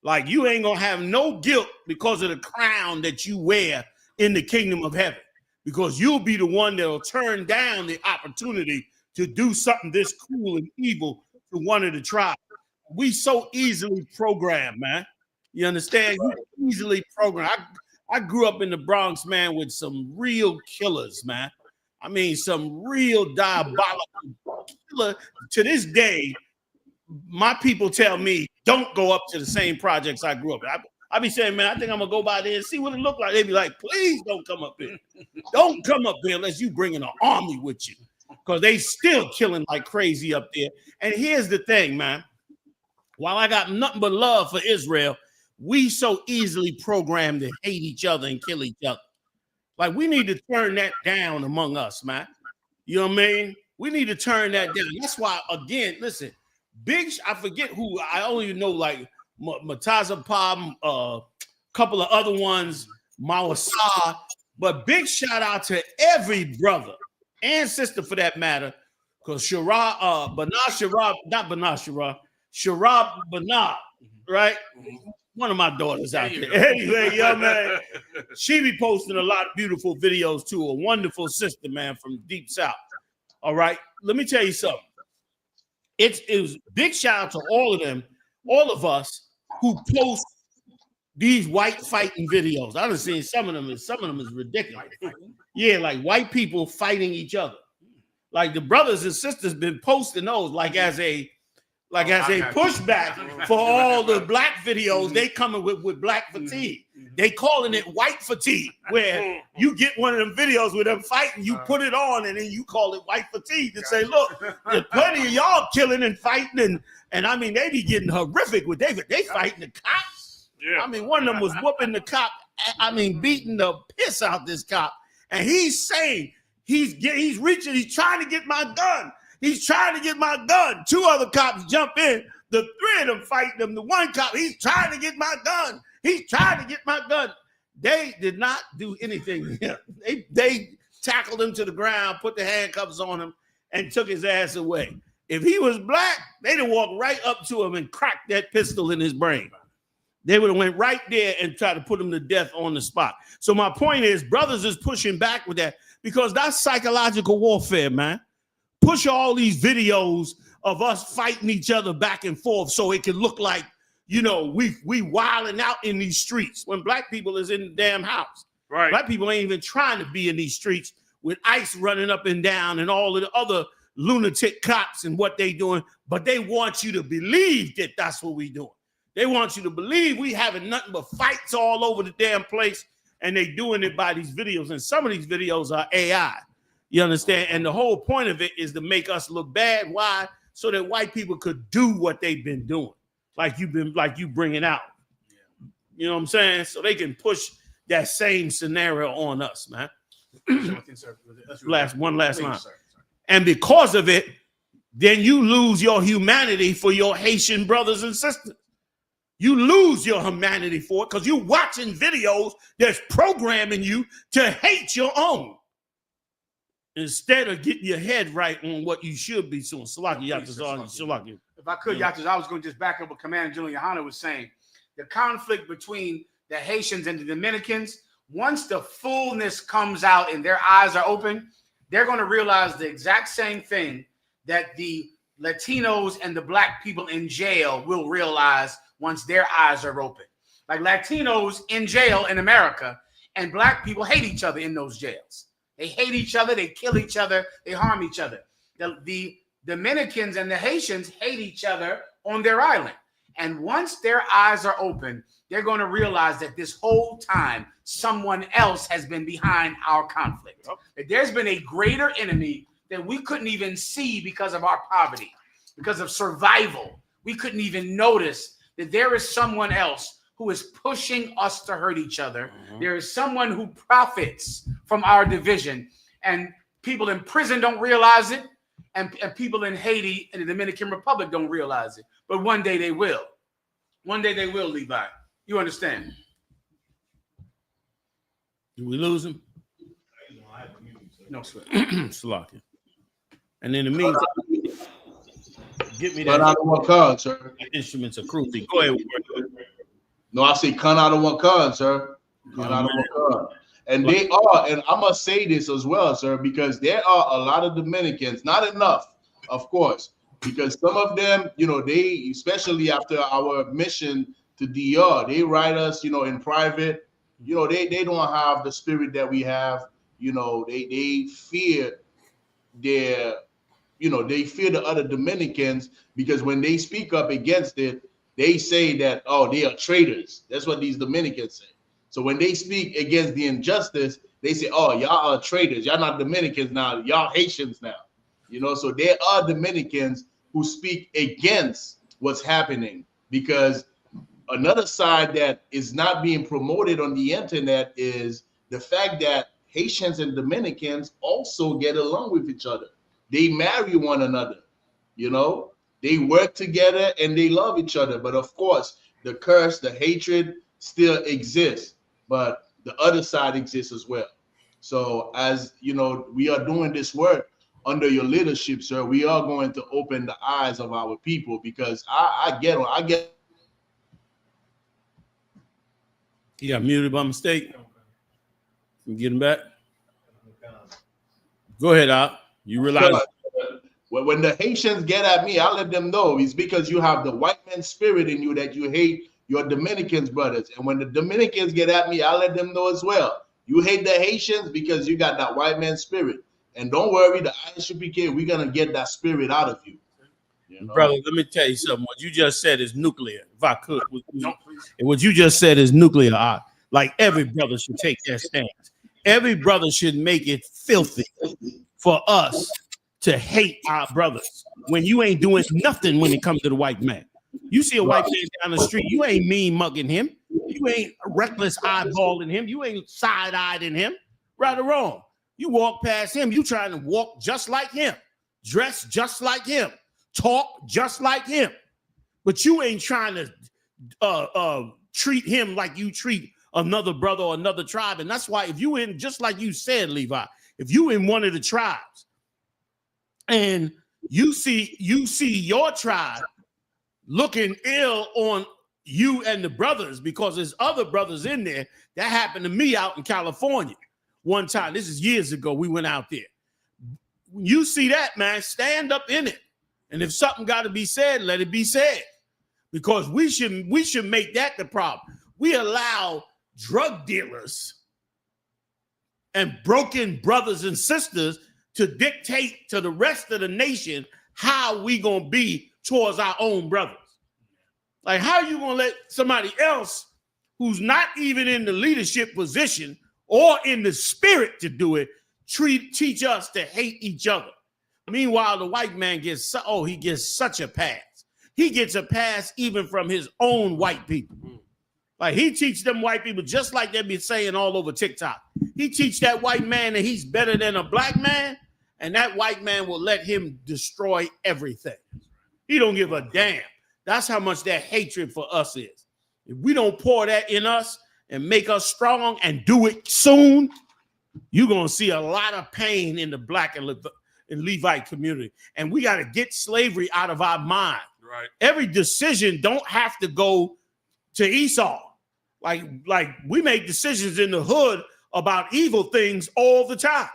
Like you ain't gonna have no guilt because of the crown that you wear in the kingdom of heaven, because you'll be the one that'll turn down the opportunity to do something this cruel and evil to one of the tribes. We so easily programmed, man. You understand? You easily programmed. I grew up in the Bronx, man, with some real killers, man. I mean, some real diabolical killer. To this day, my people tell me, don't go up to the same projects I grew up in. I be saying, man, I think I'm going to go by there and see what it look like. They be like, please don't come up here. Don't come up here unless you bringing an army with you, because they still killing like crazy up there. And here's the thing, man. While I got nothing but love for Israel, we so easily programmed to hate each other and kill each other. Like, we need to turn that down among us, man. You know what I mean? We need to turn that down. That's why, again, listen, I forget who, I only know like Mataza Palm, a couple of other ones, Mawasa, but big shout out to every brother and sister for that matter, because Sharab Banab, right? One of my daughters out there. Anyway, young man, she be posting a lot of beautiful videos too. A wonderful sister, man, from Deep South. All right, let me tell you something. It was big shout out to all of them, all of us who post these white fighting videos. I've seen some of them is ridiculous. Yeah, like white people fighting each other. Like the brothers and sisters been posting those like as a pushback for all the black videos. They coming with black fatigue. They calling it white fatigue, where you get one of them videos with them fighting, you put it on, and then you call it white fatigue to say, look, there's plenty of y'all killing and fighting, and I mean, they be getting horrific with David. They fighting the cops. Yeah. I mean, one of them was whooping the cop, beating the piss out this cop, and he's saying he's trying to get my gun. He's trying to get my gun. Two other cops jump in, The three of them fighting them. The one cop, he's trying to get my gun. He's trying to get my gun. They did not do anything to him. They tackled him to the ground, put the handcuffs on him, and took his ass away. If he was black, they'd have walked right up to him and cracked that pistol in his brain. They would have went right there and tried to put him to death on the spot. So my point is, brothers is pushing back with that because that's psychological warfare, man. Push all these videos of us fighting each other back and forth so it can look like, you know, we wilding out in these streets when black people is in the damn house. Right. Black people ain't even trying to be in these streets with ICE running up and down and all of the other lunatic cops and what they doing, but they want you to believe that that's what we doing. They want you to believe we having nothing but fights all over the damn place, and they doing it by these videos. And some of these videos are AI. You understand? And the whole point of it is to make us look bad. Why? So that white people could do what they've been doing, like you bringing out. You know what I'm saying? So they can push that same scenario on us, man. One last line. And because of it, then you lose your humanity for your Haitian brothers and sisters. You lose your humanity for it because you're watching videos that's programming you to hate your own instead of getting your head right on what you should be doing. Salaki Yatazar. If I could, Yatazar, I was going to just back up what Commander General Yohanna was saying. The conflict between the Haitians and the Dominicans, once the fullness comes out and their eyes are open, they're going to realize the exact same thing that the Latinos and the black people in jail will realize once their eyes are open. Like Latinos in jail in America and black people hate each other in those jails. They hate each other, they kill each other, they harm each other. The Dominicans and the Haitians hate each other on their island. And once their eyes are open, they're going to realize that this whole time someone else has been behind our conflict. That there's been a greater enemy that we couldn't even see because of our poverty, because of survival. We couldn't even notice that there is someone else who is pushing us to hurt each other. There is someone who profits from our division, and people in prison don't realize it, and people in Haiti and the Dominican Republic don't realize it. But one day they will. One day they will, Levi. You understand? Do we lose him? No sweat. Salaki. And in the meantime, get me that. Cut out of one card, sir. Instruments are cruelty. Go ahead. No, I say cut out of one card, sir. Cut out of one card. And they are, and I must say this as well, sir, because there are a lot of Dominicans, not enough, of course, because some of them, you know, they, especially after our mission to DR, they write us, you know, in private, you know, they don't have the spirit that we have, you know, they fear their, you know, they fear the other Dominicans because when they speak up against it, they say that, oh, they are traitors. That's what these Dominicans say. So when they speak against the injustice, they say, oh, y'all are traitors. Y'all not Dominicans now. Y'all Haitians now. You know, so there are Dominicans who speak against what's happening because another side that is not being promoted on the internet is the fact that Haitians and Dominicans also get along with each other. They marry one another, you know, they work together and they love each other. But of course, the curse, the hatred still exists, but the other side exists as well. So as you know, we are doing this work under your leadership, sir. We are going to open the eyes of our people because I get. He got muted by mistake. You get him back. Go ahead, Al. You realize when the Haitians get at me, I let them know it's because you have the white man spirit in you that you hate your Dominicans brothers. And when the Dominicans get at me, I let them know as well. You hate the Haitians because you got that white man spirit. And don't worry, the I.S.U.P.K, we're going to get that spirit out of you. You know? Brother, let me tell you something. What you just said is nuclear. If I could. What you just said is nuclear. Like every brother should take that stance. Every brother should make it filthy for us to hate our brothers when you ain't doing nothing when it comes to the white man. You see a white man down the street, you ain't mean mugging him. You ain't reckless eyeballing him. You ain't side-eyeing him. Right or wrong. You walk past him, you trying to walk just like him, dress just like him, talk just like him. but you ain't trying to treat him like you treat another brother or another tribe. And that's why if you in, just like you said, Levi, if you in one of the tribes and you see your tribe looking ill on you and the brothers, because there's other brothers in there. That happened to me out in California one time. This is years ago. We went out there. When you see that, man, stand up in it. And if something got to be said, let it be said. Because we should make that the problem. We allow drug dealers and broken brothers and sisters to dictate to the rest of the nation how we gonna be towards our own brothers. Like, how are you gonna let somebody else who's not even in the leadership position or in the spirit to do it teach us to hate each other? Meanwhile, the white man gets such a pass. He gets a pass even from his own white people. Like, he teach them white people, just like they be saying all over TikTok. He teach that white man that he's better than a black man, and that white man will let him destroy everything. He don't give a damn. That's how much that hatred for us is. If we don't pour that in us and make us strong and do it soon, you're going to see a lot of pain in the black and Levite community. And we got to get slavery out of our mind. Right. Every decision don't have to go to Esau. Like we make decisions in the hood about evil things all the time.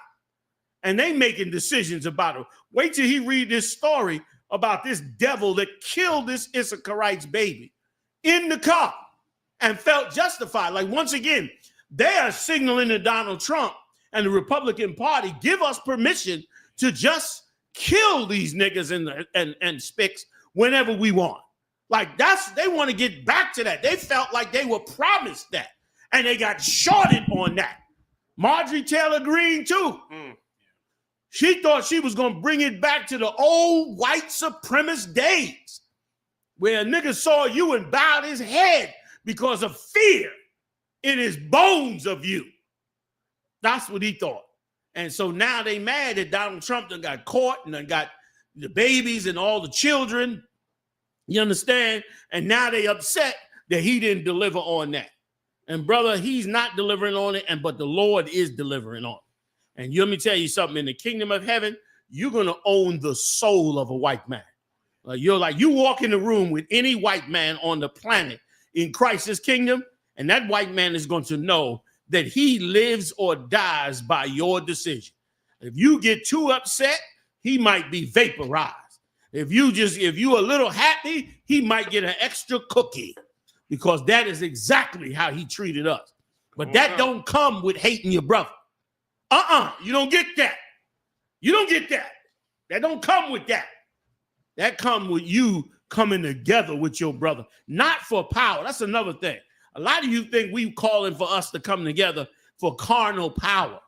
And they making decisions about it. Wait till he read this story about this devil that killed this Issacharite's baby in the car and felt justified. Like, once again, they are signaling to Donald Trump and the Republican Party, give us permission to just kill these niggas and spicks whenever we want. Like, they want to get back to that. They felt like they were promised that, and they got shorted on that. Marjorie Taylor Greene too. She thought she was going to bring it back to the old white supremacist days where a nigga saw you and bowed his head because of fear in his bones of you. That's what he thought. And so now they mad that Donald Trump done got caught and done got the babies and all the children. You understand? And now they upset that he didn't deliver on that. And brother, he's not delivering on it, but the Lord is delivering on it. And let me tell you something, in the kingdom of heaven, you're going to own the soul of a white man. You walk in the room with any white man on the planet in Christ's kingdom, and that white man is going to know that he lives or dies by your decision. If you get too upset, he might be vaporized. If you a little happy, he might get an extra cookie, because that is exactly how he treated us. But that don't come with hating your brother. You don't get that. You don't get that. That don't come with that. That come with you coming together with your brother, not for power. That's another thing. A lot of you think we calling for us to come together for carnal power.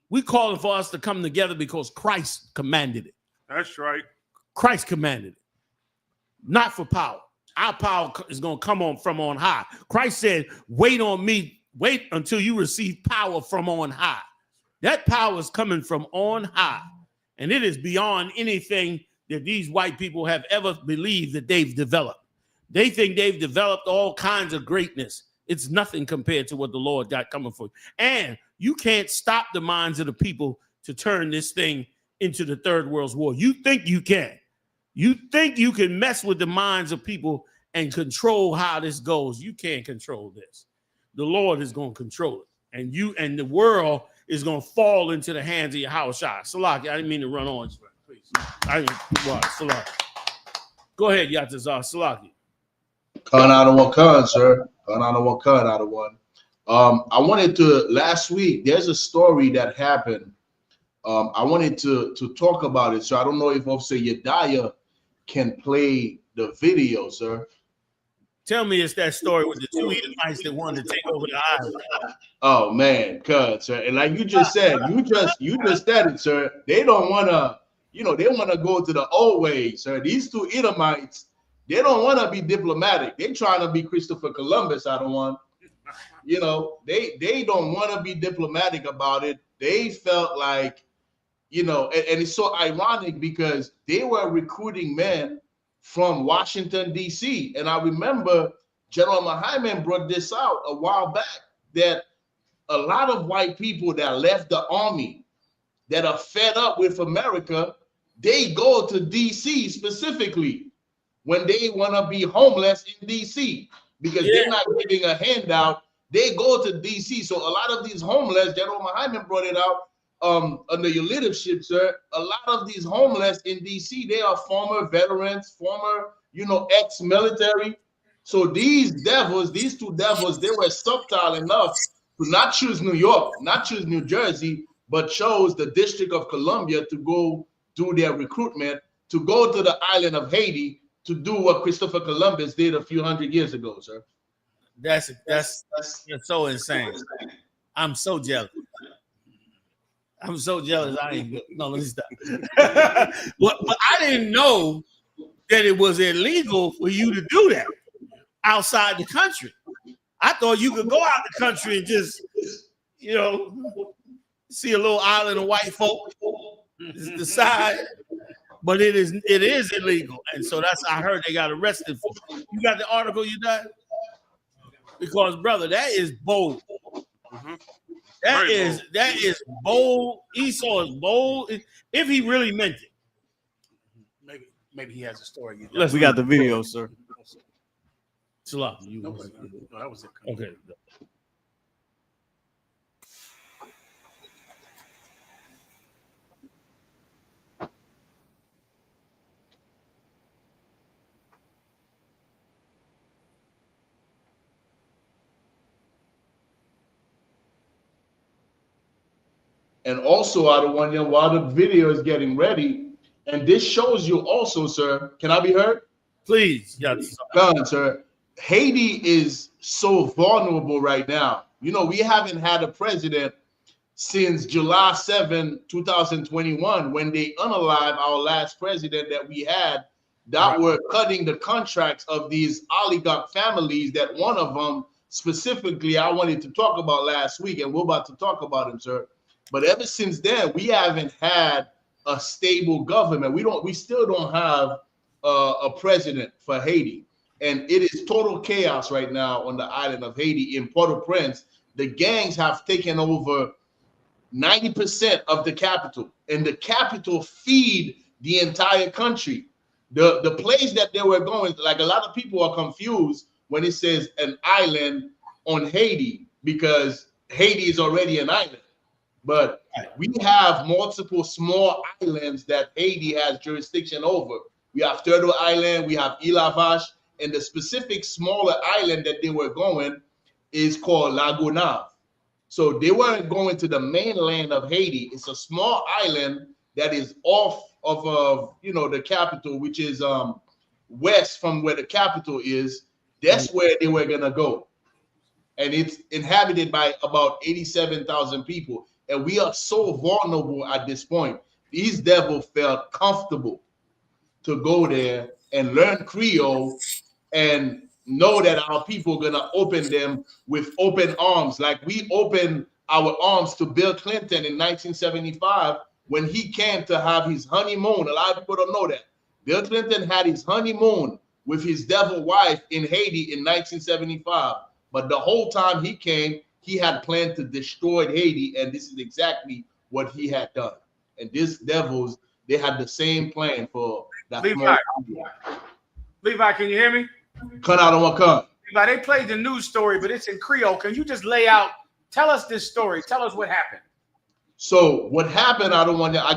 We calling for us to come together because Christ commanded it. That's right. Christ commanded it, not for power. Our power is going to come on from on high. Christ said, wait on me. Wait until you receive power from on high. That power is coming from on high. And it is beyond anything that these white people have ever believed that they've developed. They think they've developed all kinds of greatness. It's nothing compared to what the Lord got coming for you. And you can't stop the minds of the people to turn this thing into the third world's war. You think you can. You think you can mess with the minds of people and control how this goes. You can't control this. The Lord is going to control it. And you and the world is going to fall into the hands of your house. Salaki, I didn't mean to run on you. Please. Salaki. Go ahead, Yatazar. Salaki. Khan out of one, Khan, sir. Khan out of one, Khan out of one. I wanted to, last week, there's a story that happened. I wanted to talk about it. So I don't know if Officer Yedaya can play the video, sir. Tell me it's that story with the two Edomites that wanted to take over the island. Oh man, cuz, sir. And like you just said, you just said it, sir. They don't want to, they want to go to the old ways, sir. These two Edomites, they don't want to be diplomatic. They're trying to be Christopher Columbus out of one. They don't want to be diplomatic about it. They felt like, and it's so ironic because they were recruiting men from Washington, D.C. And I remember General Muhammad brought this out a while back, that a lot of white people that left the army that are fed up with America, they go to D.C. specifically when they want to be homeless in D.C. because they're not giving a handout. They go to D.C. So a lot of these homeless, General Muhammad brought it out under your leadership, sir. A lot of these homeless in D.C., they are former veterans, former, ex-military. So these devils, these two devils, they were subtle enough to not choose New York, not choose New Jersey, but chose the District of Columbia to go do their recruitment, to go to the island of Haiti to do what Christopher Columbus did a few hundred years ago, sir. That's so insane. I'm so jealous. I'm so jealous. I ain't no. Let me stop. but I didn't know that it was illegal for you to do that outside the country. I thought you could go out the country and just, see a little island of white folk, decide. But it is illegal, and so I heard they got arrested for. You got the article you done? Because brother, that is bold. That is bold. Esau is bold. If he really meant it. Maybe he has a story. We got the video, sir. SHALAM. No, that was it. Okay. And also, I want you, while the video is getting ready, and this shows you also, sir, can I be heard? Please. Yes. Done, sir. Haiti is so vulnerable right now. We haven't had a president since July 7, 2021, when they unalived our last president that we had, that were cutting the contracts of these oligarch families, that one of them specifically I wanted to talk about last week, and we're about to talk about him, sir. But ever since then, we haven't had a stable government. We still don't have a president for Haiti. And it is total chaos right now on the island of Haiti. In Port-au-Prince, the gangs have taken over 90% of the capital, and the capital feed the entire country. The place that they were going, like a lot of people are confused when it says an island on Haiti, because Haiti is already an island. But we have multiple small islands that Haiti has jurisdiction over. We have Turtle Island, we have Île-à-Vache, and the specific smaller island that they were going is called La Gonave. So they weren't going to the mainland of Haiti. It's a small island that is off of the capital, which is west from where the capital is. That's where they were gonna go. And it's inhabited by about 87,000 people. And we are so vulnerable at this point. These devils felt comfortable to go there and learn Creole and know that our people are gonna open them with open arms, like we opened our arms to Bill Clinton in 1975 when he came to have his honeymoon. A lot of people don't know that. Bill Clinton had his honeymoon with his devil wife in Haiti in 1975. But the whole time he came, he had planned to destroy Haiti, and this is exactly what he had done. And these devils, they had the same plan for that. Levi, can you hear me? Cut out on what cut. Levi, they played the news story, but it's in Creole. Can you just tell us this story? Tell us what happened. So what happened, I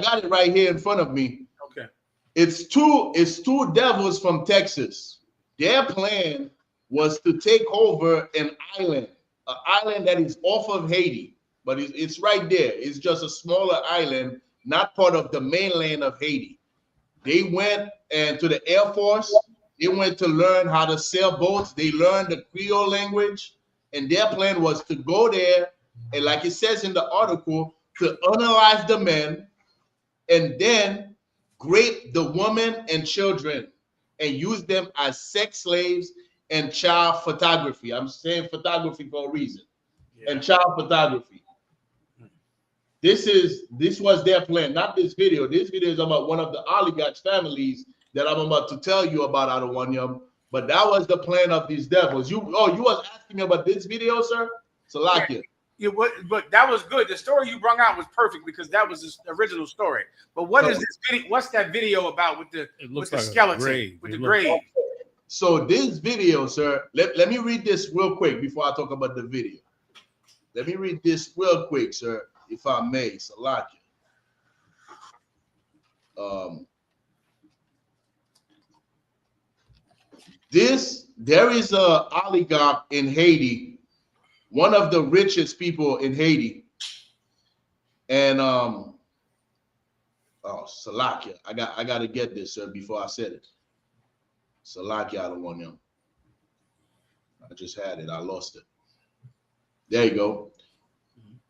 got it right here in front of me. Okay. It's two devils from Texas. Their plan was to take over an island that is off of Haiti, but it's right there. It's just a smaller island, not part of the mainland of Haiti. They went to the Air Force. They went to learn how to sail boats. They learned the Creole language, and their plan was to go there, and like it says in the article, to unalive the men and then rape the women and children and use them as sex slaves and child photography. I'm saying photography for a reason. Yeah. And child photography. This was their plan, not this video. This video is about one of the oligarchs' families that I'm about to tell you about out of Wanyam. But that was the plan of these devils. You was asking me about this video, sir? Salakia. Yeah, but that was good. The story you brought out was perfect because that was the original story. But what is this video? What's that video about with the skeleton, with the grave? So this video, sir, let me read this real quick before I talk about the video. Let me read this real quick, sir, if I may. Salakia. There is a oligarch in Haiti, one of the richest people in Haiti, and Salakia, I gotta get this, sir, before I said it. Salakia, I don't want them. I just had it, I lost it. There you go.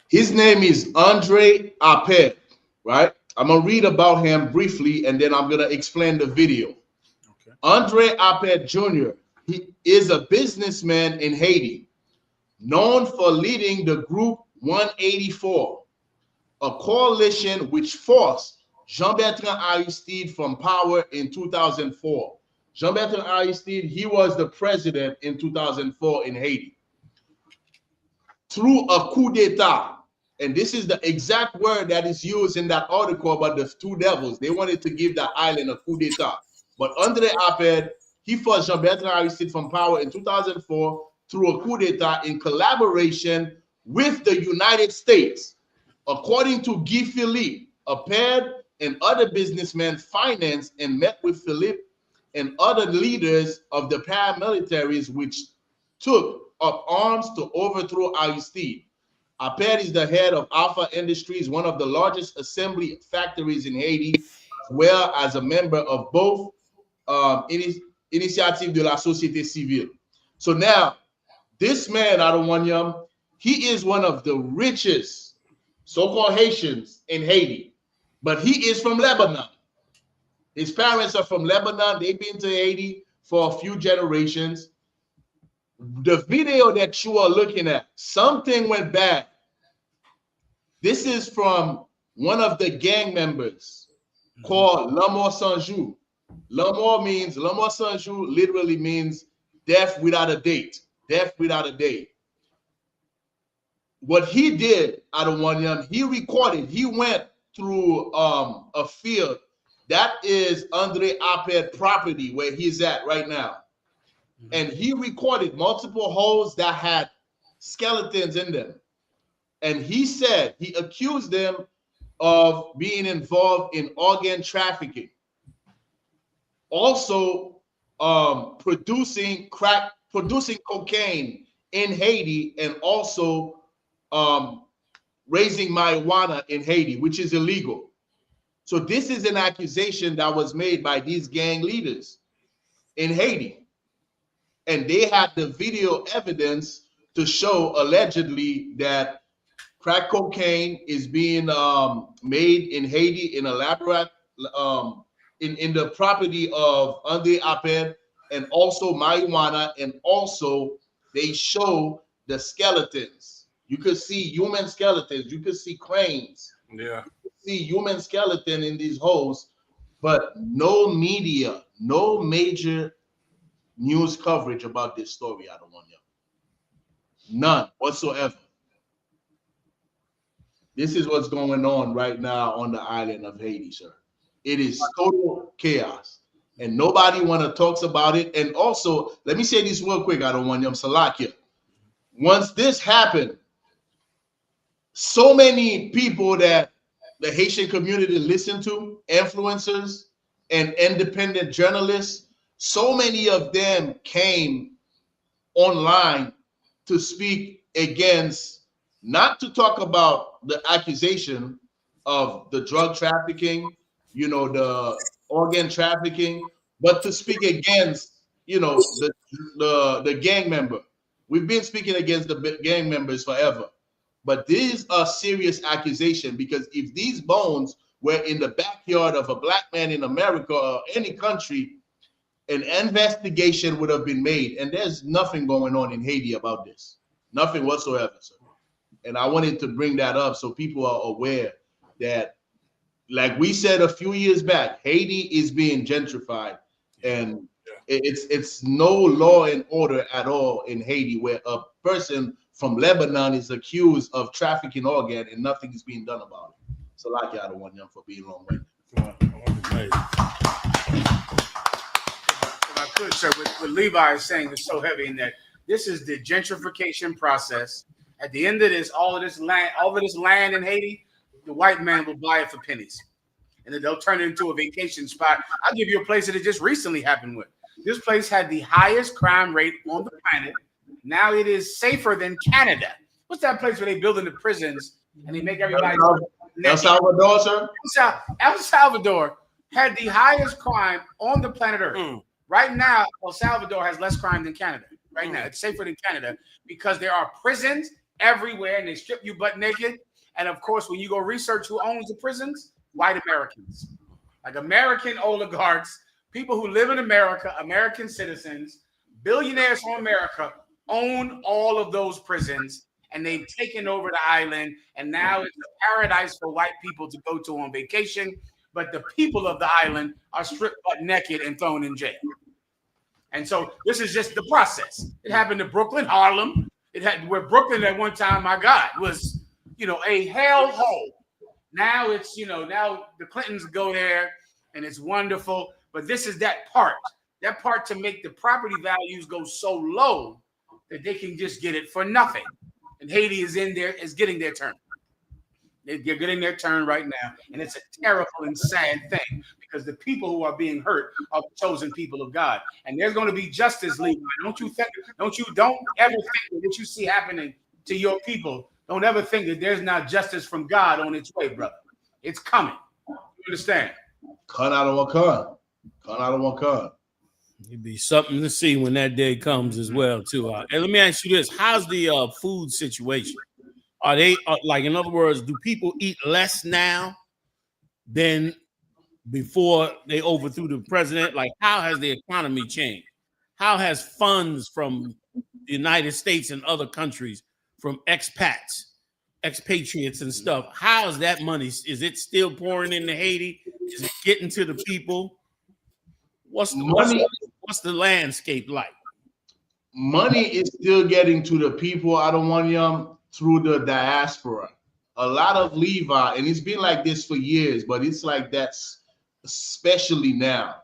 His name is Andre I.S.U.P.K, right? I'm gonna read about him briefly, and then I'm gonna explain the video. Okay. Andre I.S.U.P.K Jr. He is a businessman in Haiti, known for leading the Group 184, a coalition which forced Jean-Bertrand Aristide from power in 2004. Jean-Bertrand Aristide, he was the president in 2004 in Haiti. Through a coup d'etat, and this is the exact word that is used in that article about the two devils. They wanted to give that island a coup d'etat. But Andre I.S.U.P.K, he forced Jean-Bertrand Aristide from power in 2004 through a coup d'etat in collaboration with the United States. According to Guy Philippe, I.S.U.P.K and other businessmen financed and met with Philippe and other leaders of the paramilitaries which took up arms to overthrow Aristide. I.S.U.P.K is the head of Alpha Industries, one of the largest assembly factories in Haiti, as well as a member of both Initiative de la Société Civile. So now, this man out of Wanyam, he is one of the richest so-called Haitians in Haiti, but he is from Lebanon. His parents are from Lebanon. They've been to Haiti for a few generations. The video that you are looking at, something went bad. This is from one of the gang members called L'amour sans jour. L'amour sans jour literally means death without a date. Death without a date. What he did out of Wanyam, he recorded, he went through a field that is Andre I.S.U.P.K property where he's at right now. And he recorded multiple holes that had skeletons in them. And he said, he accused them of being involved in organ trafficking. Also producing cocaine in Haiti, and also raising marijuana in Haiti, which is illegal. So this is an accusation that was made by these gang leaders in Haiti. And they had the video evidence to show allegedly that crack cocaine is being made in Haiti in a laboratory, in the property of Andre I.S.U.P.K, and also marijuana, and also they show the skeletons. You could see human skeletons. You could see cranes. Yeah. You could see human skeleton in these holes, but no media, no major news coverage about this story. I don't want you. None whatsoever. This is what's going on right now on the island of Haiti, sir. It is total chaos, and nobody want to talk about it. And also, let me say this real quick. I don't want them Salakia. Once this happened, so many people that the Haitian community listen to, influencers and independent journalists, so many of them came online to speak against, not to talk about the accusation of the drug trafficking, you know, the organ trafficking, but to speak against, you know, the gang member. We've been speaking against the gang members forever. But these are serious accusations, because if these bones were in the backyard of a black man in America or any country, an investigation would have been made. And there's nothing going on in Haiti about this. Nothing whatsoever, sir. And I wanted to bring that up so people are aware that like we said a few years back, Haiti is being gentrified, and it's no law and order at all in Haiti, where a person from Lebanon is accused of trafficking organ and nothing is being done about it. So like y'all don't want them for being long-winded. If I could, sir, what Levi is saying is so heavy in that this is the gentrification process. At the end of this, all of this land in Haiti, the white man will buy it for pennies, and then they'll turn it into a vacation spot. I'll give you a place that it just recently happened with. This place had the highest crime rate on the planet. Now it is safer than Canada. What's that place where they build in the prisons and they make everybody? El Salvador, sir. El Salvador had the highest crime on the planet Earth. Right now, El Salvador has less crime than Canada. Right now, it's safer than Canada because there are prisons everywhere and they strip you butt naked. And of course, when you go research who owns the prisons, white Americans, like American oligarchs, people who live in America, American citizens, billionaires from America own all of those prisons, and they've taken over the island. And now it's a paradise for white people to go to on vacation. But the people of the island are stripped butt naked and thrown in jail. And so this is just the process. It happened to Brooklyn, Harlem. It had where Brooklyn at one time, my God, was, a hellhole. Now it's, now the Clintons go there and it's wonderful. But this is that part to make the property values go so low that they can just get it for nothing. And Haiti is getting their turn. They're getting their turn right now. And it's a terrible and sad thing because the people who are being hurt are the chosen people of God. And there's going to be justice, Levi. Don't ever think that what you see happening to your people, don't ever think that there's not justice from God on its way, brother. It's coming. You understand? Cut out of one con. Cut out of one con. It'd be something to see when that day comes as well, too. And let me ask you this. How's the food situation? Are they, like, in other words, do people eat less now than before they overthrew the president? Like, how has the economy changed? How has funds from the United States and other countries, from expats, expatriates and stuff, how is that money? Is it still pouring into Haiti? Is it getting to the people? What's the landscape like? Money is still getting to the people. I don't want them through the diaspora. A lot of Levi, and it's been like this for years, but it's like that's especially now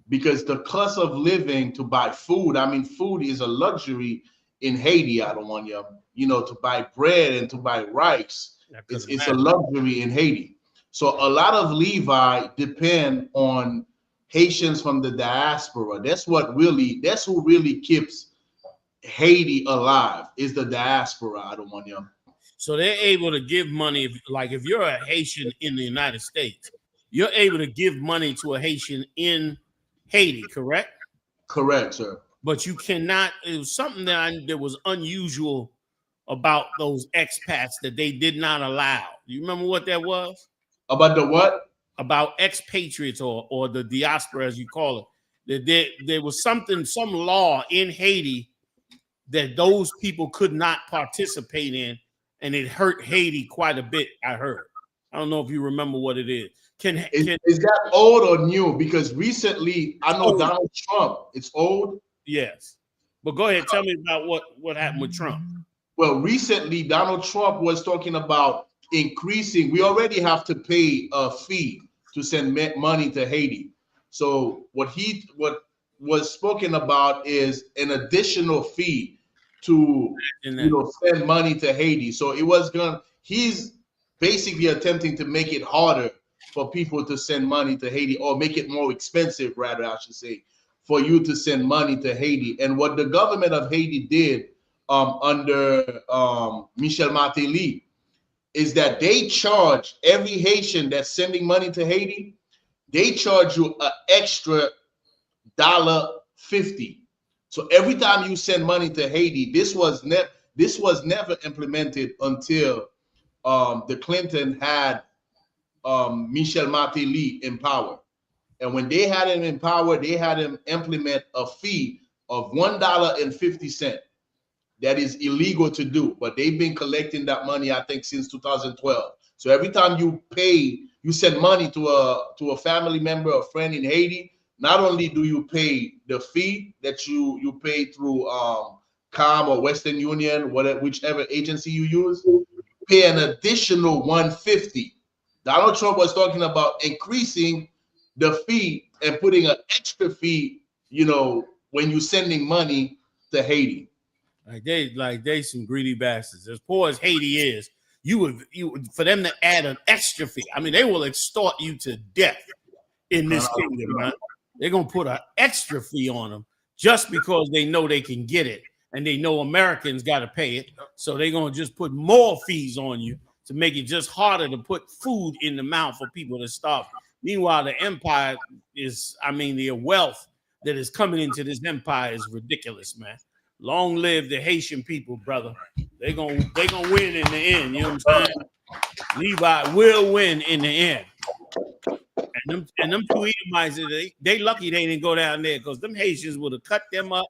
because the cost of living to buy food. I mean, food is a luxury in Haiti. I don't want you, to buy bread and to buy rice. It's a luxury in Haiti. So a lot of Levi depend on Haitians from the diaspora. That's who really keeps Haiti alive, is the diaspora. I don't want you. So they're able to give money. If you're a Haitian in the United States, you're able to give money to a Haitian in Haiti, correct? Correct, sir. But you cannot. It was something that was unusual about those expats that they did not allow. You remember what that was? About the what? About expatriates or the diaspora, as you call it. That there was some law in Haiti that those people could not participate in, and it hurt Haiti quite a bit, I heard. I don't know if you remember what it is. Is that old or new? Because recently, I know Donald Trump, it's old. Yes. But go ahead, tell me about what happened with Trump. Well, recently, Donald Trump was talking about increasing. We already have to pay a fee to send money to Haiti. So what was spoken about is an additional fee to send money to Haiti. So he's basically attempting to make it harder for people to send money to Haiti, or make it more expensive, rather, I should say, for you to send money to Haiti. And what the government of Haiti did under Michel Martelly is that they charge every Haitian that's sending money to Haiti, they charge you an extra $1.50. So every time you send money to Haiti, this was never implemented until the Clinton had Michel Martelly in power. And when they had him in power, they had him implement a fee of $1.50. That is illegal to do, but they've been collecting that money, I think, since 2012. So every time you send money to a family member or friend in Haiti, not only do you pay the fee that you pay through COM or Western Union, whatever, whichever agency you use, pay an additional $150. Donald Trump was talking about increasing the fee and putting an extra fee, when you're sending money to Haiti. Like they some greedy bastards. As poor as Haiti is, you would for them to add an extra fee. I mean, they will extort you to death in this kingdom, man. They're gonna put an extra fee on them just because they know they can get it, and they know Americans got to pay it. So they're gonna just put more fees on you to make it just harder to put food in the mouth for people to starve. Meanwhile, the empire is, the wealth that is coming into this empire is ridiculous, man. Long live the Haitian people, brother. They gonna win in the end. You know what I'm saying? Levi will win in the end. And them two Edomites, they lucky they didn't go down there, because them Haitians would have cut them up.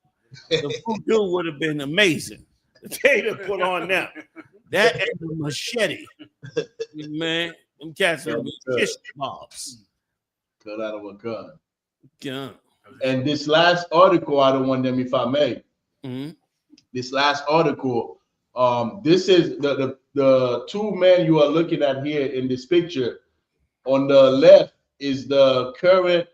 The voodoo would have been amazing. They'd have put on them. That and the machete. Man, them cats are fish bobs. Cut out of a gun. Yeah. And this last article, I don't want them, if I may. Mm-hmm. This last article, this is the two men you are looking at here in this picture. On the left is the current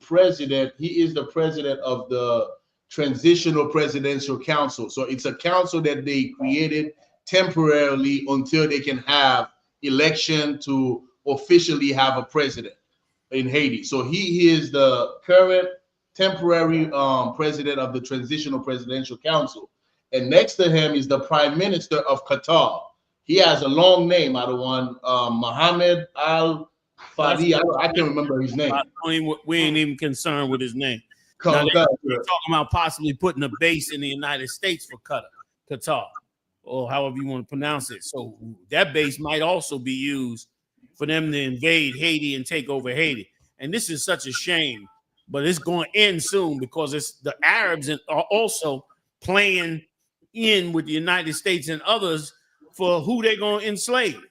president. He is the president of the Transitional Presidential Council. So it's a council that they created temporarily until they can have election to officially have a president in Haiti. So he is the current temporary president of the Transitional Presidential Council. And next to him is the Prime Minister of Qatar. He has a long name, I don't want Mohammed Al Fadi. I can't remember his name. We ain't even concerned with his name. They're talking about possibly putting a base in the United States for Qatar, or however you want to pronounce it. So that base might also be used for them to invade Haiti and take over Haiti. And this is such a shame, but it's going to end soon, because it's the Arabs are also playing in with the United States and others for who they're going to enslave.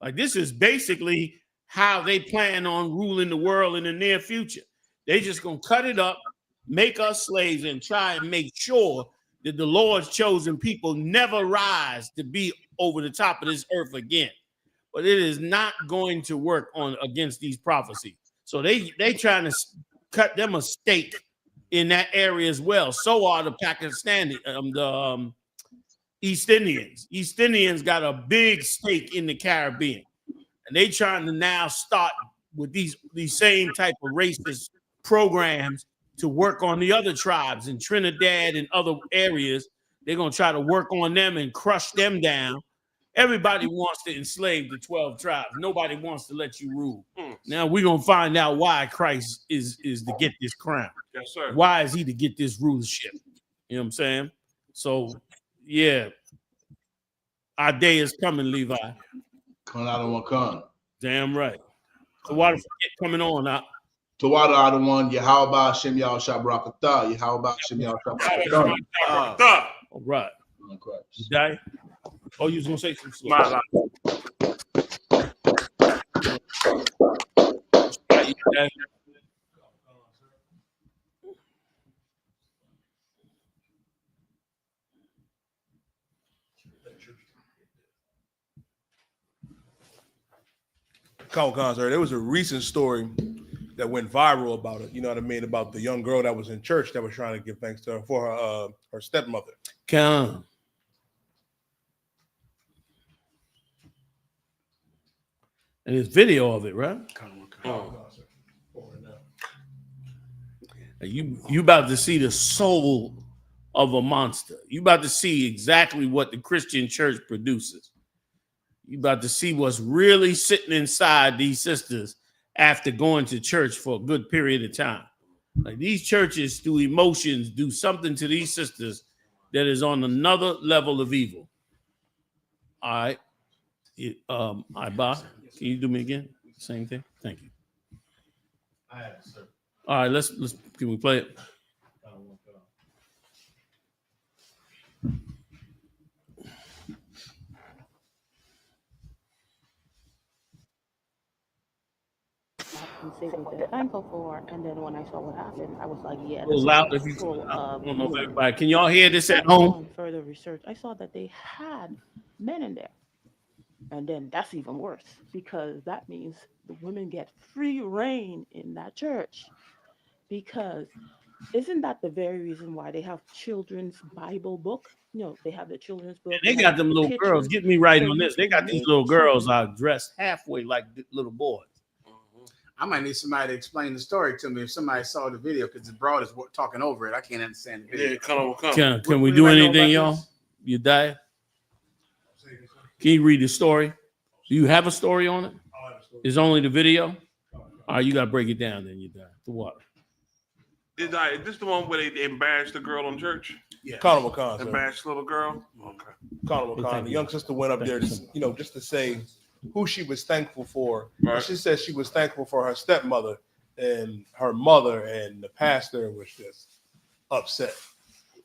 Like, this is basically how they plan on ruling the world in the near future. They just going to cut it up, make us slaves, and try and make sure that the Lord's chosen people never rise to be over the top of this earth again. But it is not going to work against these prophecies. So they trying to cut them a stake in that area as well. So are the Pakistani, the East Indians. East Indians got a big stake in the Caribbean, and they trying to now start with these same type of racist programs to work on the other tribes in Trinidad and other areas. They're gonna try to work on them and crush them down. Everybody wants to enslave the 12 tribes. Nobody wants to let you rule. Now we're gonna find out why Christ is to get this crown. Yes, sir. Why is he to get this rulership? You know what I'm saying? So yeah, our day is coming, Levi. Damn right. So why the fuck coming on now? Tawada Adawan, Yahweh Hashem Yahushua Barakatah, Yahweh Hashem Yahushua Barakatah. All right. Die. Oh, you was gonna say some stuff. My life. Couple cons, there was a recent story that went viral about it. You know what I mean? About the young girl that was in church that was trying to give thanks to her for her stepmother. Come. And there's video of it, right? You about to see the soul of a monster. You about to see exactly what the Christian church produces. You about to see what's really sitting inside these sisters after going to church for a good period of time. Like, these churches, through emotions, do something to these sisters that is on another level of evil. All right. Bob, can you do me again? Same thing. Thank you. All right, let's can we play it? and say what they're thankful for. And then when I saw what happened, I was like, yeah, A this little is louder a if you full I don't know if woman. everybody. Can y'all hear this at But home? on further research, I saw that they had men in there. And then that's even worse because that means the women get free reign in that church. Because isn't that the very reason why they have children's Bible book? You know, they have the children's book. They It got has them little girls. pictures, Get me right so on you this. They can got these make little girls children. dressed halfway like little boys. I might need somebody to explain the story to me if somebody saw the video because the broad is talking over it. I can't understand the video. Can we do anything, y'all? You die? Can you read the story? Do you have a story on it? It's only the video? All right, you got to break it down then. You die. The what? Is this the one where they embarrassed the girl in church? Yeah. Carnival Con, sir. Embarrassed little girl? Okay. Carnival Con. The young sister went up there, just to say who she was thankful for. Right. She said she was thankful for her stepmother and her mother, and the pastor was just upset.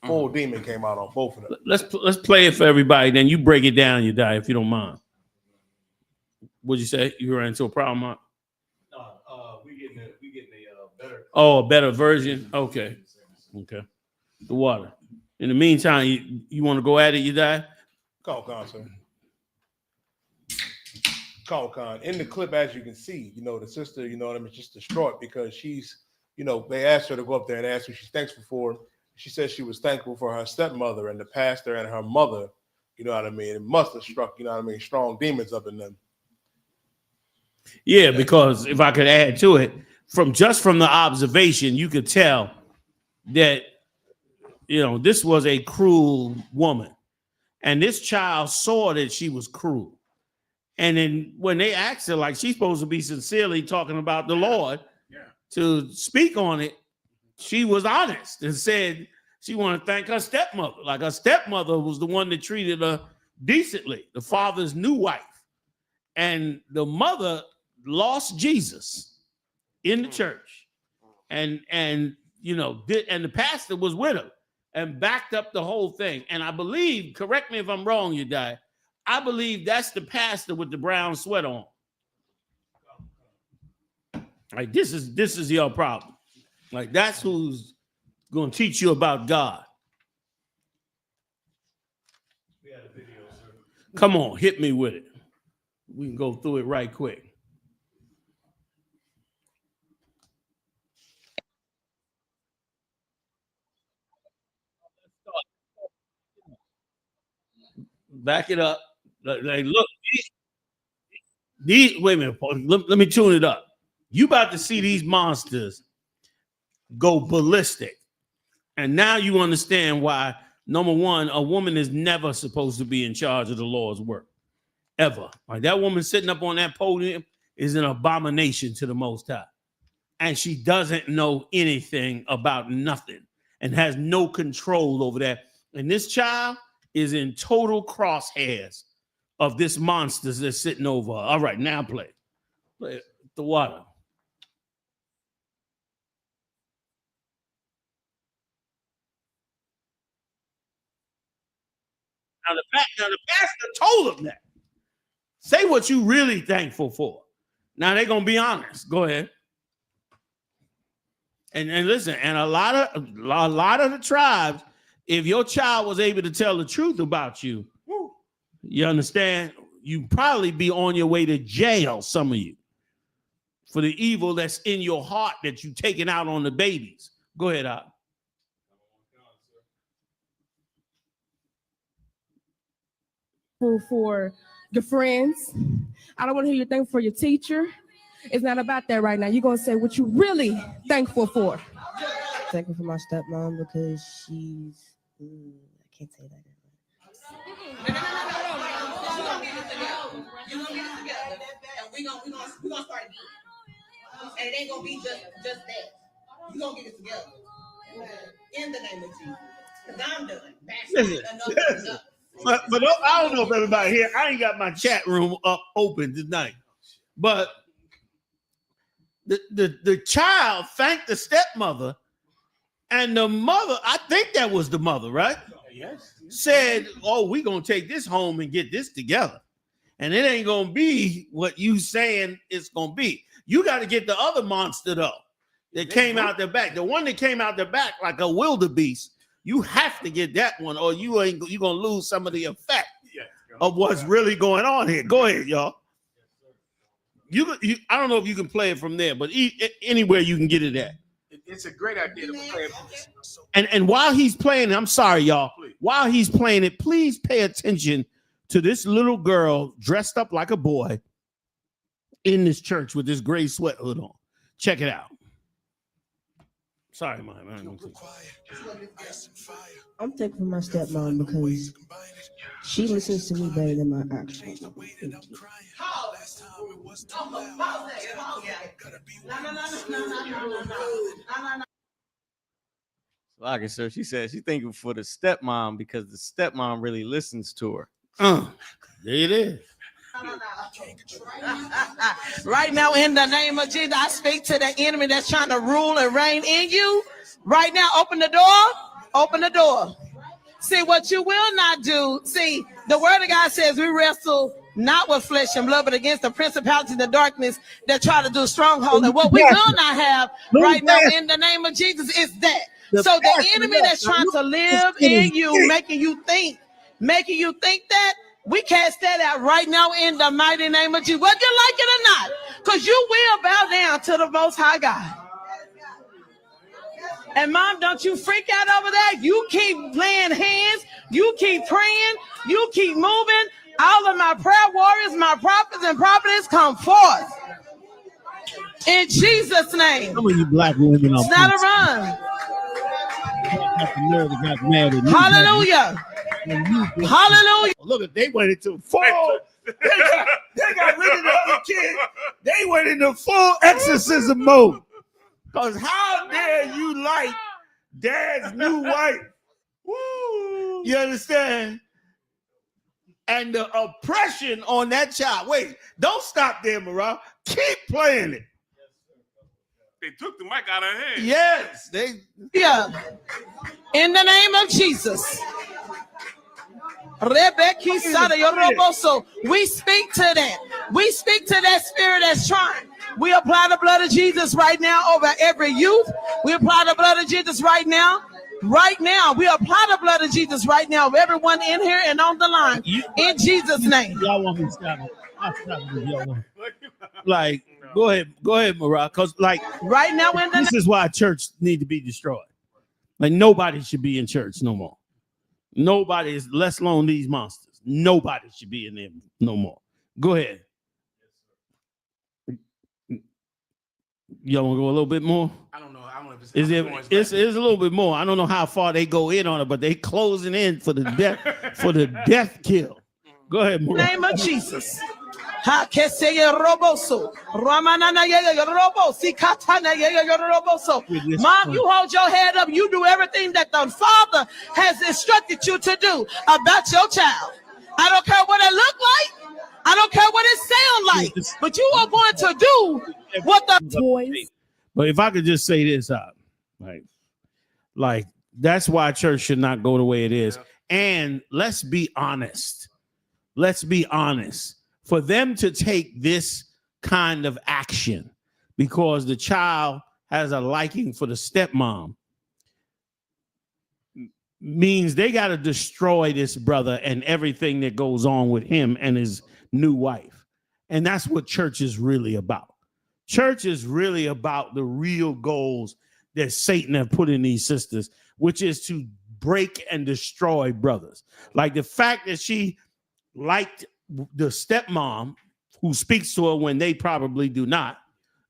Full demon came out on both of them. Let's play it for everybody. Then you break it down. You die if you don't mind. What'd you say? You ran into a problem, Mark? We getting a better. Oh, a better version. Okay. The water. In the meantime, you want to go at it? You die. Con, sir. Con. In the clip, as you can see, the sister, just distraught because she's, they asked her to go up there and ask what she's thankful for. She said she was thankful for her stepmother and the pastor and her mother. You know what I mean? It must have struck, strong demons up in them. Yeah, because if I could add to it, from the observation, you could tell that, this was a cruel woman. And this child saw that she was cruel. And then when they asked her, like she's supposed to be sincerely talking about the Lord to speak on it, she was honest and said she wanted to thank her stepmother. Like her stepmother was the one that treated her decently, the father's new wife. And the mother lost Jesus in the church. And the pastor was with her and backed up the whole thing. And I believe, correct me if I'm wrong, you die, I believe that's the pastor with the brown sweat on. Like this is your problem. Like that's who's going to teach you about God. We had a video, sir. Come on, hit me with it. We can go through it right quick. Back it up. Like, look, these wait a minute. Let me tune it up. You about to see these monsters go ballistic. And now you understand why, number one, a woman is never supposed to be in charge of the Lord's work. Ever. Like that woman sitting up on that podium is an abomination to the Most High. And she doesn't know anything about nothing and has no control over that. And this child is in total crosshairs of this monster that's sitting over her. All right, now play the water. Now the pastor told him that. Say what you really thankful for. Now they're gonna be honest. Go ahead. And listen, and a lot of the tribes, if your child was able to tell the truth about you, you understand, you probably be on your way to jail, some of you, for the evil that's in your heart that you taking out on the babies. Go ahead, Al. For your friends. I don't want to hear you thankful for your teacher. It's not about that right now. You're going to say what you really thankful for. Thankful for my stepmom because she's, I can't say that. You're gonna get it together. And we're gonna start again. And it ain't gonna be just that. You're gonna get it together. In the name of Jesus. Because I'm done. Listen. But I don't know if everybody here, I ain't got my chat room up open tonight. But the child thanked the stepmother, and the mother, I think that was the mother, right? Yes. Said, oh, we're going to take this home and get this together. And it ain't gonna be what you saying it's gonna be. You got to get the other monster though that came out the back. The one that came out the back like a wildebeest. You have to get that one, or you gonna lose some of the effect of what's really going on here. Go ahead, y'all. I don't know if you can play it from there, but anywhere you can get it at. It's a great idea to play it. And while he's playing it, I'm sorry, y'all. While he's playing it, please pay attention to this little girl dressed up like a boy in this church with this gray sweat hood on. Check it out. Sorry, man. I'm thankful for my stepmom because she listens to me better than my actual mom. Like it, sir. She said she's thankful for the stepmom because the stepmom really listens to her. There it is. Right now, in the name of Jesus, I speak to the enemy that's trying to rule and reign in you. Right now, open the door. Open the door. See, what you will not do. See, the word of God says we wrestle not with flesh and blood, but against the principalities of the darkness that try to do stronghold. And what we will not have right now in the name of Jesus is that. So the enemy that's trying to live in you, making you think that, we cast that out right now in the mighty name of Jesus, whether you like it or not, because you will bow down to the Most High God. And mom, don't you freak out over that. You keep laying hands. You keep praying. You keep moving. All of my prayer warriors, my prophets and prophetess come forth. In Jesus' name. Some of you black women are. It's not a run. Hallelujah. Hallelujah. Look, they went into full. They got rid of the other kid. They went into full exorcism mode. Because how dare you like dad's new wife? Woo. You understand? And the oppression on that child. Wait, don't stop there, Mariah. Keep playing it. They took the mic out of her hand. Yes, Yeah. In the name of Jesus. We speak to that. We speak to that spirit that's trying. We apply the blood of Jesus right now over every youth. We apply the blood of Jesus right now. Right now, we apply the blood of Jesus right now of everyone in here and on the line. In Jesus' name. Y'all want me to stop it? I'll stop it if y'all want. Like, go ahead, Mariah. Because, like, right now, this is why church need to be destroyed. Like, nobody should be in church no more. Nobody is, let alone these monsters. Nobody should be in there no more. Go ahead. Y'all want to go a little bit more? I don't know. I don't know if it's a little bit more. I don't know how far they go in on it, but they closing in for the death for the death kill. Go ahead, in the name of Jesus. Mom, you hold your head up. You do everything that the Father has instructed you to do about your child. I don't care what it look like. I don't care what it sound like. But you are going to do what the boys. But if I could just say this out, like that's why church should not go the way it is. And let's be honest. Let's be honest. For them to take this kind of action because the child has a liking for the stepmom means they got to destroy this brother and everything that goes on with him and his new wife. And that's what church is really about. Church is really about the real goals that Satan have put in these sisters, which is to break and destroy brothers. Like the fact that she liked the stepmom who speaks to her when they probably do not.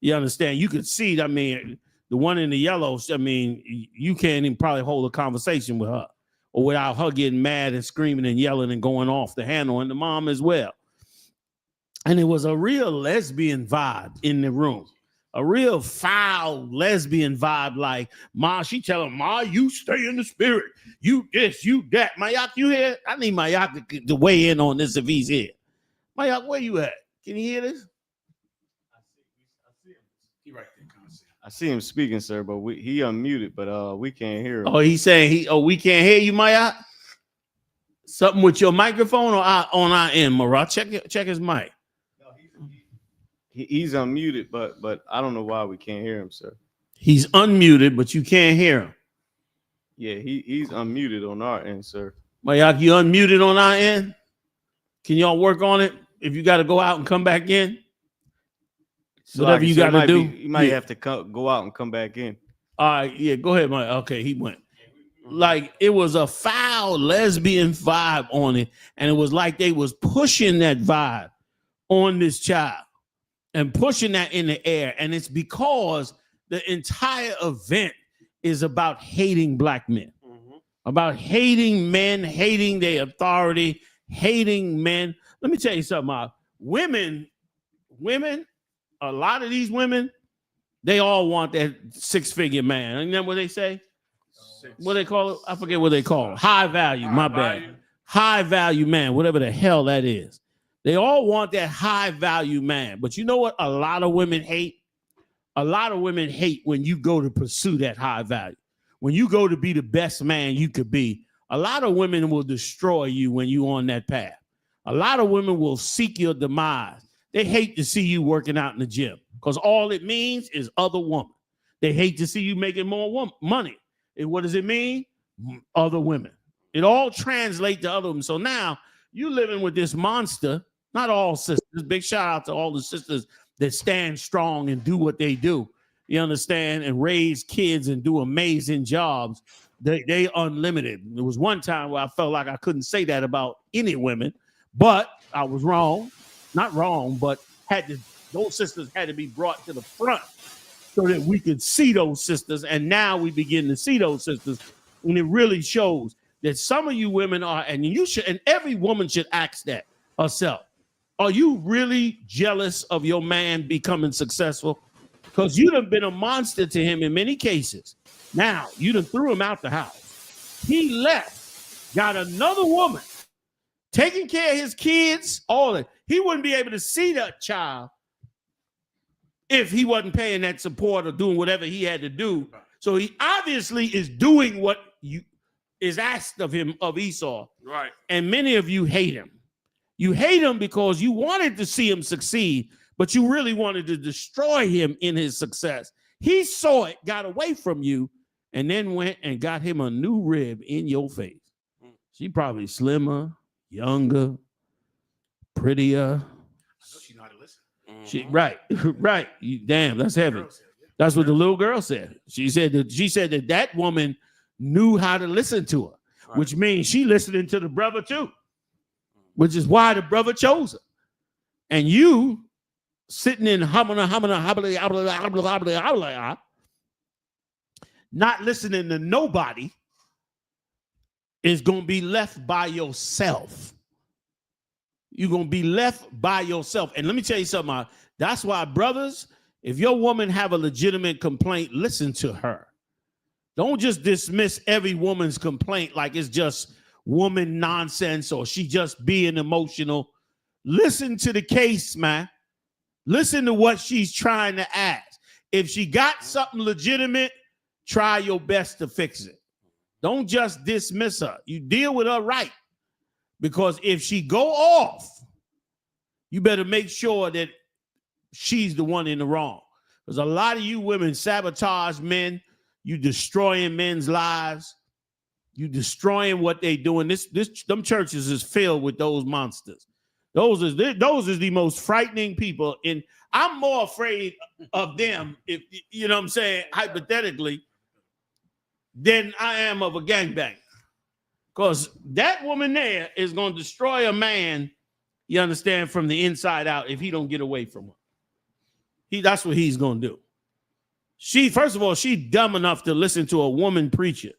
You understand? You could see, I mean, the one in the yellow, I mean, you can't even probably hold a conversation with her or without her getting mad and screaming and yelling and going off the handle, and the mom as well. And it was a real lesbian vibe in the room, a real foul lesbian vibe. Like, Ma, she telling Ma, you stay in the spirit. You this, you that. Mayak, you here? I need Mayak to weigh in on this if he's here. Mayak, where you at? Can you hear this? I see him speaking, sir, but he unmuted, but we can't hear him. Oh, he's saying we can't hear you, Mayak? Something with your microphone or on our end, Marat? Check his mic. He's unmuted, but I don't know why we can't hear him, sir. He's unmuted, but you can't hear him. Yeah, he's unmuted on our end, sir. Mayak, you unmuted on our end? Can y'all work on it? If you got to go out and come back in? So whatever you got to do. You might have to go out and come back in. All right, yeah, go ahead, Mike. Okay, he went. Like it was a foul lesbian vibe on it, and it was like they was pushing that vibe on this child and pushing that in the air. And it's because the entire event is about hating black men, about hating men, hating their authority, hating men. Let me tell you something. Women, a lot of these women, they all want that six-figure man. Isn't that what they say? What they call it? I forget what they call it. High value, my bad. High value man, whatever the hell that is. They all want that high value man. But you know what a lot of women hate? A lot of women hate when you go to pursue that high value. When you go to be the best man you could be, a lot of women will destroy you when you're on that path. A lot of women will seek your demise. They hate to see you working out in the gym because all it means is other woman. They hate to see you making more money. And what does it mean? Other women. It all translates to other women. So now you living with this monster, not all sisters. Big shout out to all the sisters that stand strong and do what they do. You understand? And raise kids and do amazing jobs. They unlimited. There was one time where I felt like I couldn't say that about any women, but I was wrong. Not wrong, but those sisters had to be brought to the front so that we could see those sisters. And now we begin to see those sisters. And it really shows that some of you women are, and you should, and every woman should ask that herself. Are you really jealous of your man becoming successful? Because you done been a monster to him in many cases. Now, you done threw him out the house. He left, got another woman, taking care of his kids, all that. He wouldn't be able to see that child if he wasn't paying that support or doing whatever he had to do. So he obviously is doing what is asked of him, of Esau. Right. And many of you hate him. You hate him because you wanted to see him succeed, but you really wanted to destroy him in his success. He saw it, got away from you, and then went and got him a new rib in your face. She probably slimmer, younger, prettier. She know how to listen. Right. Damn, that's heavy. That's what the little girl said. She said that woman knew how to listen to her, which means she listening to the brother too, which is why the brother chose her. And you sitting in not listening to nobody is going to be left by yourself. You're going to be left by yourself. And let me tell you something. That's why, brothers, if your woman have a legitimate complaint, listen to her. Don't just dismiss every woman's complaint like it's just woman nonsense or she just being emotional. Listen to the case, man. Listen to what she's trying to ask. If she got something legitimate, try your best to fix it. Don't just dismiss her. You deal with her right. Because if she go off, you better make sure that she's the one in the wrong. Because a lot of you women sabotage men. You destroying men's lives. You destroying what they doing. Them churches is filled with those monsters. Those is the most frightening people. And I'm more afraid of them, if you know what I'm saying, hypothetically, than I am of a gangbanger. Because that woman there is going to destroy a man, you understand, from the inside out if he don't get away from her. That's what he's going to do. First of all, she's dumb enough to listen to a woman preacher.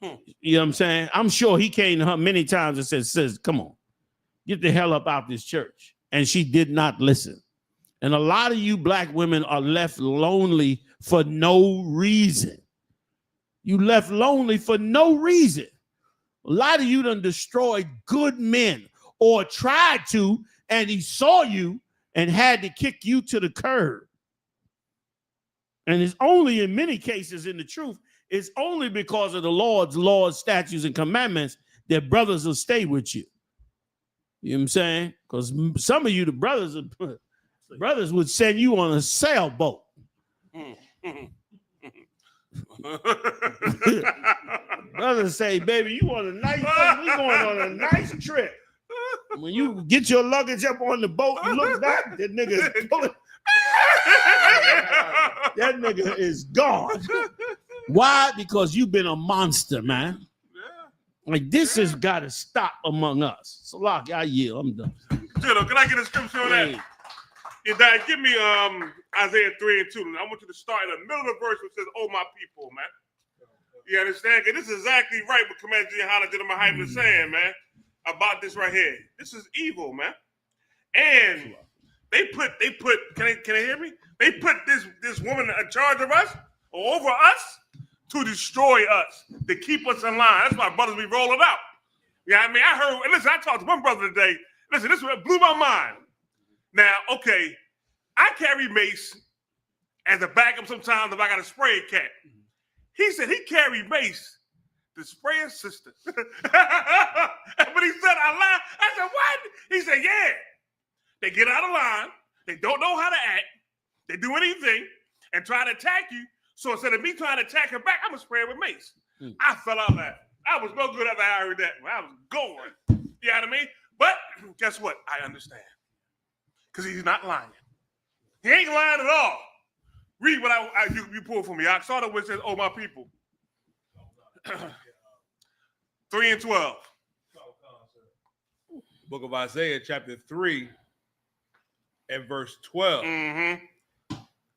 You know what I'm saying? I'm sure he came to her many times and said, "Sis, come on, get the hell up out this church." And she did not listen. And a lot of you black women are left lonely for no reason. You left lonely for no reason. A lot of you done destroyed good men or tried to, and he saw you and had to kick you to the curb. And it's only in many cases, in the truth, it's only because of the Lord's laws, statutes, and commandments that brothers will stay with you. You know what I'm saying? Because some of you, the brothers would send you on a sailboat. Brothers say, baby, you want a nice thing? We going on a nice trip. When you get your luggage up on the boat, you look back, that nigga is pulling. That nigga is gone. Why? Because you've been a monster, man. Like, this has got to stop among us. So, Lock, I yield. I'm done. Jitto, can I get a scripture on that? Yeah, Dad, give me Isaiah 3 and 2. I want you to start in the middle of the verse which says, "Oh, my people," man. You understand? Because this is exactly right what Commander YAHANNA Hype is saying, man, about this right here. This is evil, man. And they put. Can they hear me? They put this woman in charge of us or over us to destroy us, to keep us in line. That's why brothers be rolling out. Yeah, I mean, I heard. Listen, I talked to one brother today. Listen, this blew my mind. Now, okay, I carry mace as a backup sometimes if I got a spray cat. He said he carried mace to spray his sister. But he said, I lied. I said, what? He said, yeah. They get out of line. They don't know how to act. They do anything and try to attack you. So instead of me trying to attack her back, I'm going to spray her with mace. I fell out laughing. I was no good after I heard that. I was going. You know what I mean? But guess what? I understand. Because he's not lying. He ain't lying at all. Read what you pulled for me. I saw the where it says, "Oh, my people." 3 and 12. Book of Isaiah, chapter 3 and verse 12.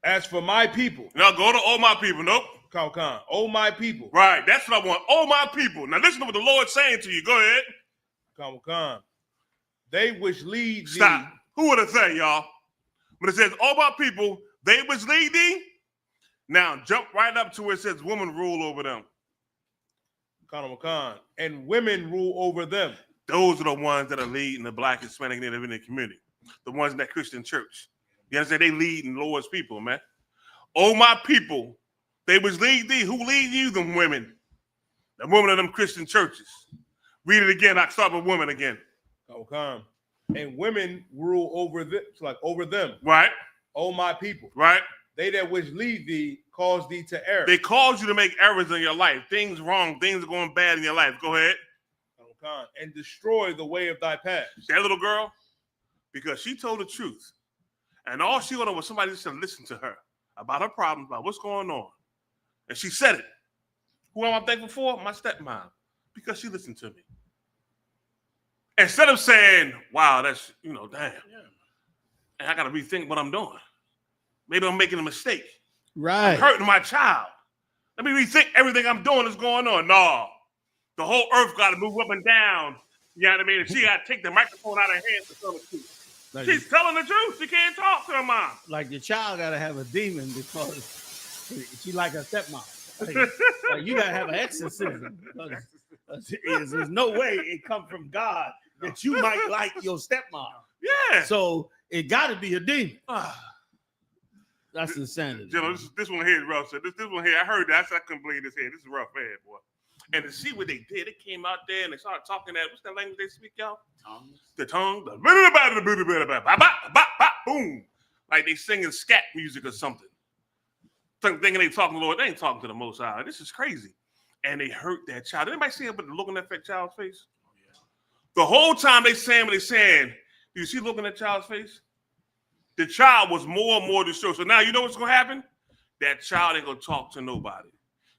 As for my people. Now go to "Oh, my people." Nope. Khan. Oh, my people. Right. That's what I want. Oh, my people. Now listen to what the Lord's saying to you. Go ahead. Khan. They which lead thee. Stop. Who would have said, y'all? When it says, "Oh, my people, they which lead thee," now jump right up to where it says, "Women rule over them." Khan. And women rule over them. Those are the ones that are leading the Black, Hispanic, Native Indian community. The ones in that Christian church. You understand? They lead in Lord's people, man. "Oh, my people, they which lead thee." Who lead you? Them women. The women of them Christian churches. Read it again. I start with women again. Khan. And women rule over them, like over them. Right. Oh, my people. Right. They that which lead thee cause thee to err. They cause you to make errors in your life. Things wrong. Things are going bad in your life. Go ahead. And destroy the way of thy path. That little girl, because she told the truth. And all she wanted was somebody just to listen to her about her problems, about what's going on. And she said it. Who am I thankful for? My stepmom. Because she listened to me. Instead of saying, wow, that's, damn. And I got to rethink what I'm doing. Maybe I'm making a mistake. Right. I'm hurting my child. Let me rethink everything I'm doing that's going on. No. The whole earth got to move up and down. You know what I mean? And she got to take the microphone out of her hands to tell the truth. Like she's telling the truth. She can't talk to her mom. Like the child got to have a demon because she like her stepmom. Like you got to have an exorcism. There's no way it come from God that you might like your stepmom. Yeah. So it got to be a demon. That's insanity. This one here is rough. So this one here, I heard that. I couldn't believe this here. This is rough, man, boy. And to see what they did, it came out there and they started talking that. What's that language they speak, y'all? The tongue. Boom. Like they singing scat music or something. Thinking they talking to the Lord. They ain't talking to the Most High. This is crazy. And they hurt that child. Did anybody see it but looking at that child's face? The whole time they saying what they saying, do you see looking at that child's face? The child was more and more distraught. So now you know what's going to happen? That child ain't going to talk to nobody.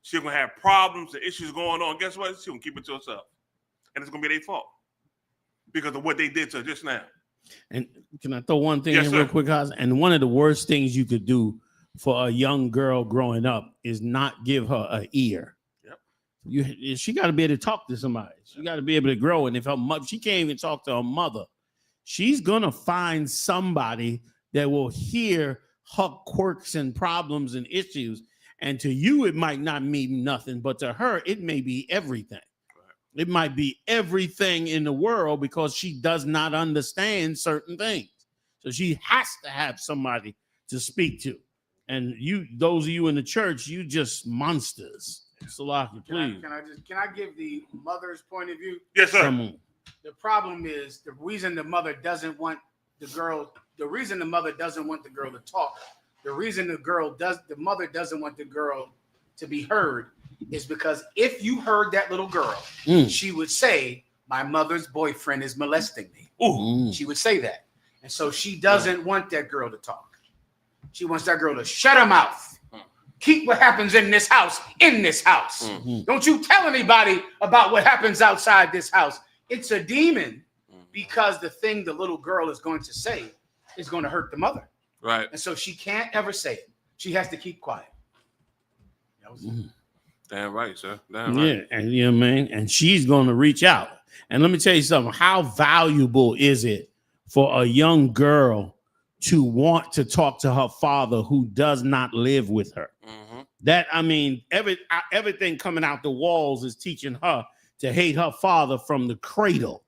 She's going to have problems and issues going on. Guess what? She's going to keep it to herself. And it's going to be their fault because of what they did to her just now. And can I throw one thing in real quick, Haas? And one of the worst things you could do for a young girl growing up is not give her an ear. She got to be able to talk to somebody. She got to be able to grow. And if she can't even talk to her mother, she's going to find somebody that will hear her quirks and problems and issues. And to you, it might not mean nothing, but to her, it may be everything. Right. It might be everything in the world because she does not understand certain things. So she has to have somebody to speak to. And those of you in the church, you just monsters. Salaki, please. Can I give the mother's point of view? Yes, sir. Come on. The problem is the reason the mother doesn't want the girl. The reason the mother doesn't want the girl to talk. The reason the mother doesn't want the girl to be heard is because if you heard that little girl, she would say, "My mother's boyfriend is molesting me." She would say that, and so she doesn't want that girl to talk. She wants that girl to shut her mouth. Keep what happens in this house in this house. Don't you tell anybody about what happens outside this house. It's a demon because the thing the little girl is going to say is going to hurt the mother. Right. And so she can't ever say it. She has to keep quiet. That was Damn right, sir. Damn right. Yeah, and you know what I mean? And she's going to reach out. And let me tell you something. How valuable is it for a young girl to want to talk to her father who does not live with her? That, I mean, everything coming out the walls is teaching her to hate her father from the cradle.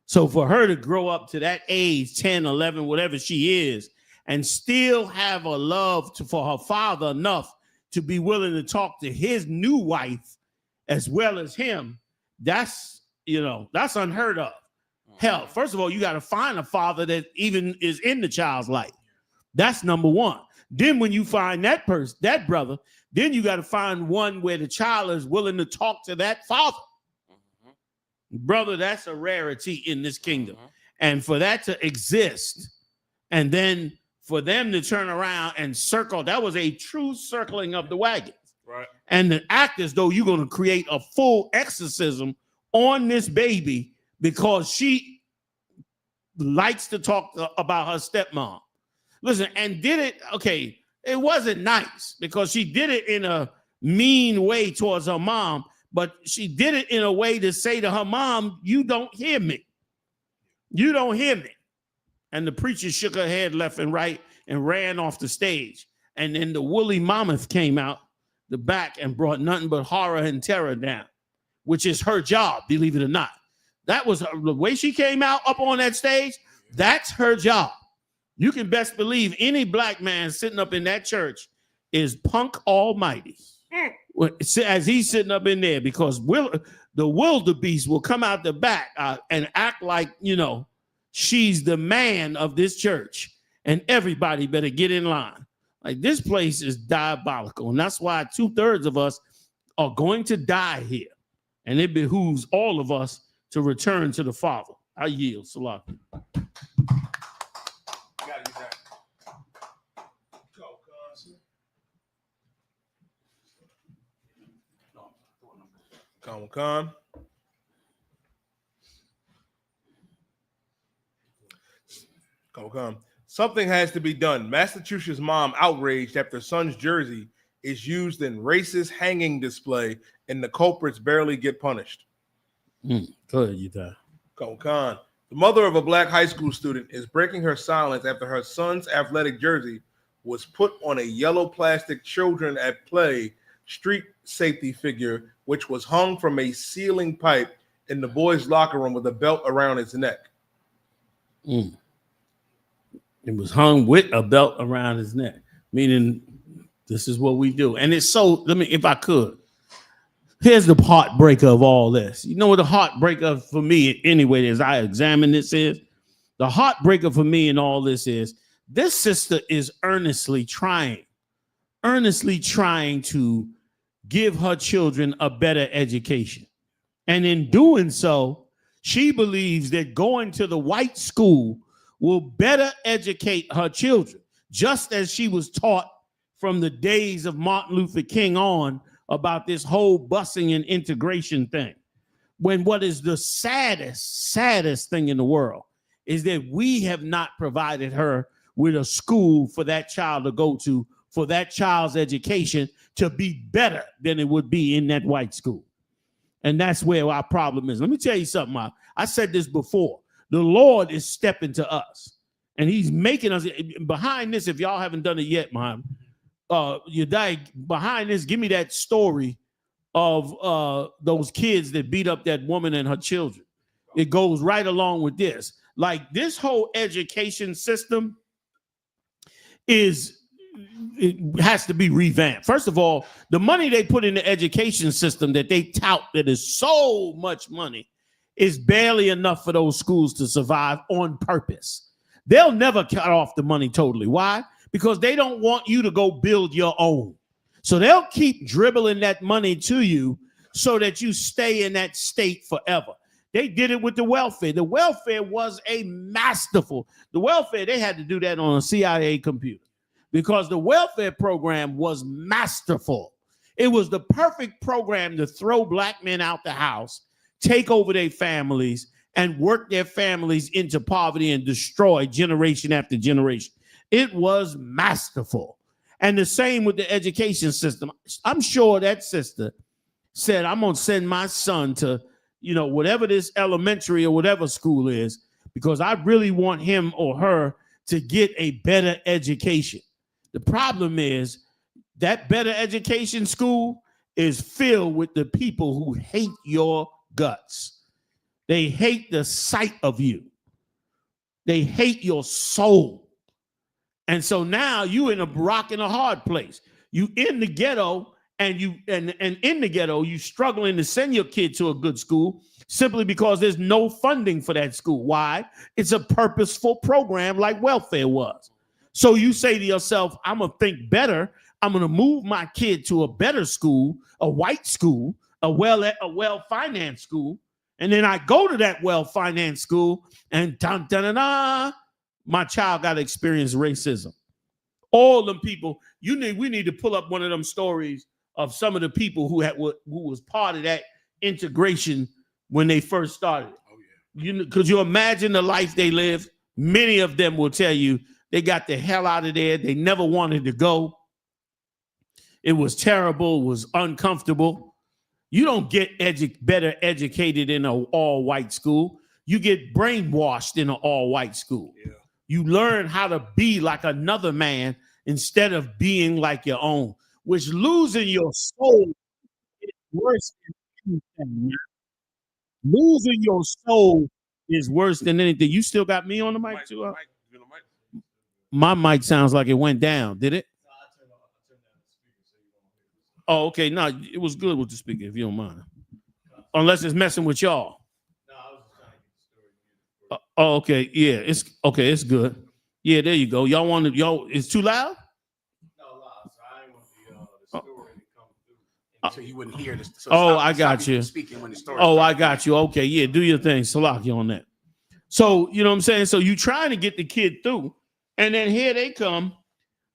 So for her to grow up to that age, 10, 11, whatever she is, and still have a love for her father enough to be willing to talk to his new wife as well as him, that's unheard of. Hell, first of all, you got to find a father that even is in the child's life. That's number one. Then when you find that person, that brother, then you got to find one where the child is willing to talk to that father. Brother, that's a rarity in this kingdom. And for that to exist, and then for them to turn around and circle, that was a true circling of the wagons. Right. And to act as though you're going to create a full exorcism on this baby because she likes to talk about her stepmom. Listen, and did it, okay, it wasn't nice because she did it in a mean way towards her mom, but she did it in a way to say to her mom, "You don't hear me. You don't hear me." And the preacher shook her head left and right and ran off the stage. And then the woolly mammoth came out the back and brought nothing but horror and terror down, which is her job, believe it or not. That was the way she came out up on that stage. That's her job. You can best believe any black man sitting up in that church is punk almighty as he's sitting up in there, because the wildebeest will come out the back and act like, she's the man of this church and everybody better get in line. Like, this place is diabolical. And that's why 2/3 of us are going to die here. And it behooves all of us to return to the Father. I yield. Salah. Come. Something has to be done. Massachusetts mom outraged after son's jersey is used in racist hanging display and the culprits barely get punished. Go ahead, you die. The mother of a black high school student is breaking her silence after her son's athletic jersey was put on a yellow plastic children at play street safety figure, which was hung from a ceiling pipe in the boys' locker room with a belt around his neck. It was hung with a belt around his neck, meaning this is what we do. And it's so, if I could, here's the heartbreaker of all this. You know what the heartbreaker for me, anyway, as I examine this is? The heartbreaker for me in all this is, this sister is earnestly trying to give her children a better education. And in doing so, she believes that going to the white school will better educate her children, just as she was taught from the days of Martin Luther King on about this whole busing and integration thing. When what is the saddest thing in the world is that we have not provided her with a school for that child to go to, for that child's education to be better than it would be in that white school. And that's where our problem is. Let me tell you something. I said this before. The Lord is stepping to us, and he's making us behind this. If y'all haven't done it yet, Mom, behind this, give me that story of those kids that beat up that woman and her children. It goes right along with this. Like, this whole education system is it has to be revamped. First of all, the money they put in the education system that they tout that is so much money is barely enough for those schools to survive on purpose. They'll never cut off the money totally. Why? Because they don't want you to go build your own. So they'll keep dribbling that money to you so that you stay in that state forever. They did it with the welfare. The welfare was a masterful. The welfare, they had to do that on a CIA computer because the welfare program was masterful. It was the perfect program to throw black men out the house, take over their families, and work their families into poverty and destroy generation after generation. It was masterful. And the same with the education system. I'm sure that sister said, I'm going to send my son to, whatever this elementary or whatever school is, because I really want him or her to get a better education. The problem is that better education school is filled with the people who hate your guts. They hate the sight of you. They hate your soul. And so now you in a rock and a hard place. You in the ghetto, and in the ghetto, you struggling to send your kid to a good school simply because there's no funding for that school. Why? It's a purposeful program like welfare was. So you say to yourself, I'm going to think better. I'm going to move my kid to a better school, a white school, a well-financed school. And then I go to that well-financed school and my child got to experience racism. All them people, we need to pull up one of them stories of some of the people who was part of that integration when they first started. Oh, yeah. Could you imagine the life they lived? Many of them will tell you they got the hell out of there. They never wanted to go. It was terrible. It was uncomfortable. You don't get better educated in an all-white school. You get brainwashed in an all-white school. Yeah. You learn how to be like another man instead of being like your own, which losing your soul is worse than anything. Losing your soul is worse than anything. You still got me on the mic too? My mic sounds like it went down. Did it? Oh, okay. No, it was good with the speaker, if you don't mind. Unless it's messing with y'all. Oh, okay. Yeah, it's okay. It's good. Yeah, there you go. It's too loud? So you wouldn't hear this. So I got you. Speaking when the story I got you. Okay, yeah, do your thing. Salaki on that. So, you know what I'm saying? So you trying to get the kid through, and then here they come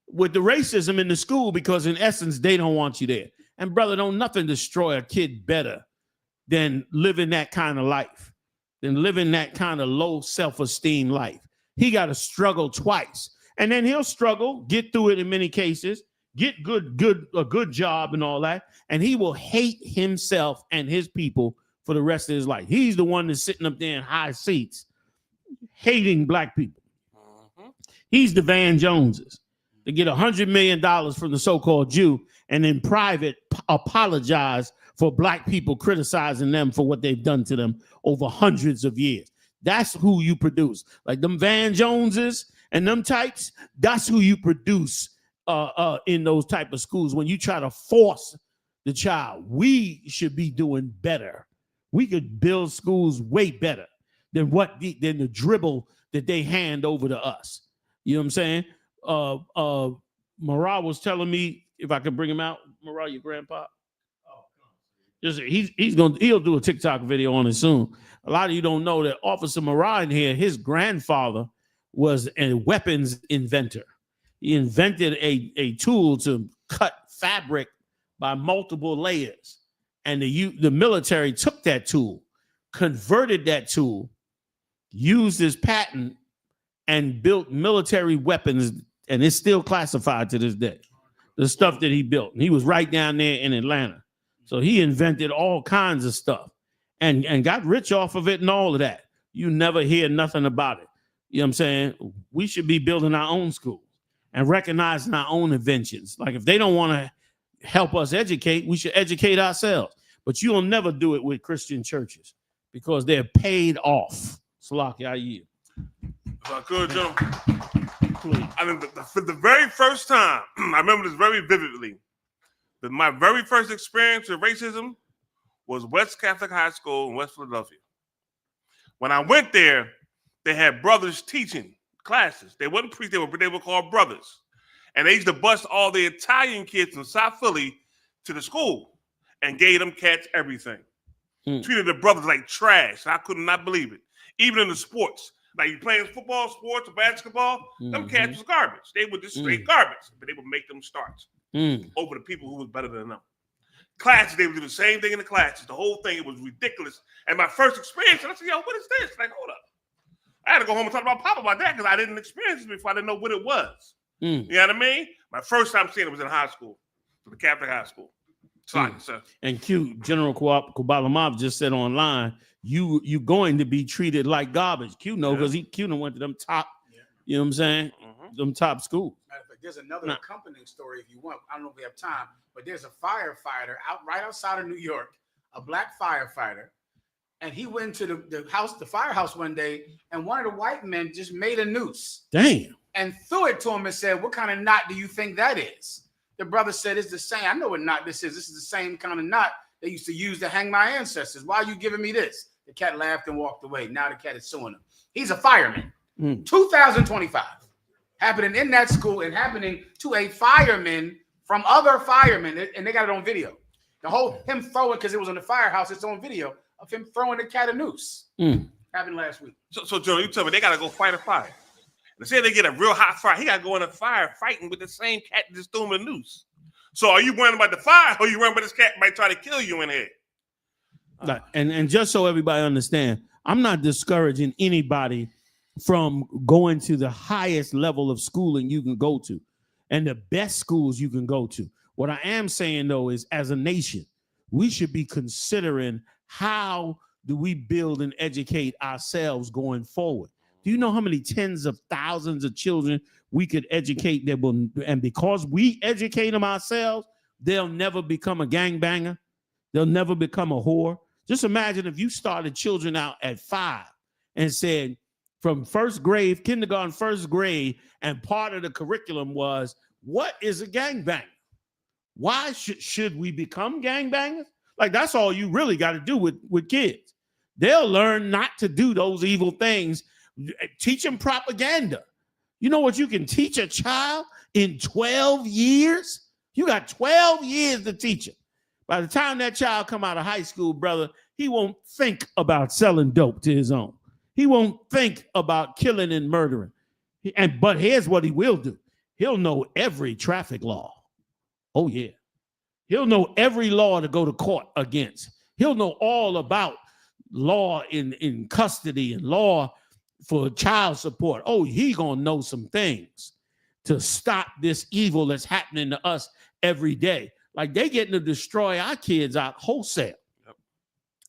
with the racism in the school because in essence, they don't want you there. And brother, don't nothing destroy a kid better than living that kind of life, than living that kind of low self-esteem life. He got to struggle twice. And then he'll struggle, get through it in many cases, get a good job and all that. And he will hate himself and his people for the rest of his life. He's the one that's sitting up there in high seats, hating black people. He's the Van Joneses. They get $100 million from the so-called Jew and in private apologize for black people criticizing them for what they've done to them over hundreds of years. That's who you produce. Like them Van Joneses and them types, that's who you produce in those type of schools when you try to force the child. We should be doing better. We could build schools way better than the dribble that they hand over to us. You know what I'm saying? Marah was telling me, if I could bring him out, Marah, your grandpa. He'll do a TikTok video on it soon. A lot of you don't know that Officer Marah in here, his grandfather was a weapons inventor. He invented a tool to cut fabric by multiple layers. And the military took that tool, converted that tool, used his patent, and built military weapons, and it's still classified to this day. The stuff that he built. And he was right down there in Atlanta. So he invented all kinds of stuff and got rich off of it and all of that. You never hear nothing about it. You know what I'm saying? We should be building our own schools and recognizing our own inventions. Like if they don't want to help us educate, we should educate ourselves. But you'll never do it with Christian churches because they're paid off. Salaki, I yield. If I could, Joe. I mean, for the very first time, I remember this very vividly. That my very first experience with racism was West Catholic High School in West Philadelphia. When I went there, they had brothers teaching classes. They wasn't priests, they were called brothers. And they used to bust all the Italian kids from South Philly to the school and gave them cats everything. Treated the brothers like trash. I could not believe it. Even in the sports. Like you playing football, sports, or basketball, them cats was garbage. They were just straight garbage, but they would make them starts over the people who was better than them. Classes, they would do the same thing in the classes. The whole thing, it was ridiculous. And my first experience, I said, yo, what is this? Like, hold up. I had to go home and talk to my papa about that because I didn't experience it before. I didn't know what it was. You know what I mean? My first time seeing it was in high school, the Catholic high school. Sorry, sir. And Q, General Kubalamov just said online, you going to be treated like garbage. Q know because Q went to them top, you know what I'm saying? Them top schools. Matter of fact, there's another accompanying story if you want. I don't know if we have time, but there's a firefighter right outside of New York, a black firefighter, and he went to the firehouse one day, and one of the white men just made a noose. Damn. And threw it to him and said, "What kind of knot do you think that is?" The brother said, "It's the same. I know what knot this is. This is the same kind of knot they used to use to hang my ancestors. Why are you giving me this?" The cat laughed and walked away. Now the cat is suing him. He's a fireman. 2025. Happening in that school and happening to a fireman from other firemen. And they got it on video. The whole him throwing, because it was on the firehouse, it's on video of him throwing the cat a noose. Happened last week. So Joe, you tell me they got to go fight a fire. They say they get a real hot fire. He got to go in a fire fighting with the same cat that just threw him a noose. So are you worrying about the fire or are you worrying about this cat might try to kill you in here? And just so everybody understand, I'm not discouraging anybody from going to the highest level of schooling you can go to and the best schools you can go to. What I am saying, though, is as a nation, we should be considering how do we build and educate ourselves going forward. Do you know how many tens of thousands of children we could educate that will, and because we educate them ourselves, they'll never become a gangbanger. They'll never become a whore. Just imagine if you started children out at 5 and said from first grade, kindergarten, first grade, and part of the curriculum was, what is a gangbanger? Why should we become gangbangers? Like, that's all you really got to do with kids. They'll learn not to do those evil things. Teach them propaganda. You know what you can teach a child in 12 years? You got 12 years to teach him. By the time that child come out of high school, brother, he won't think about selling dope to his own. He won't think about killing and murdering. But here's what he will do. He'll know every traffic law. Oh, yeah. He'll know every law to go to court against. He'll know all about law in custody and law for child support. Oh, he gonna know some things to stop this evil that's happening to us every day. Like, they getting to destroy our kids out wholesale.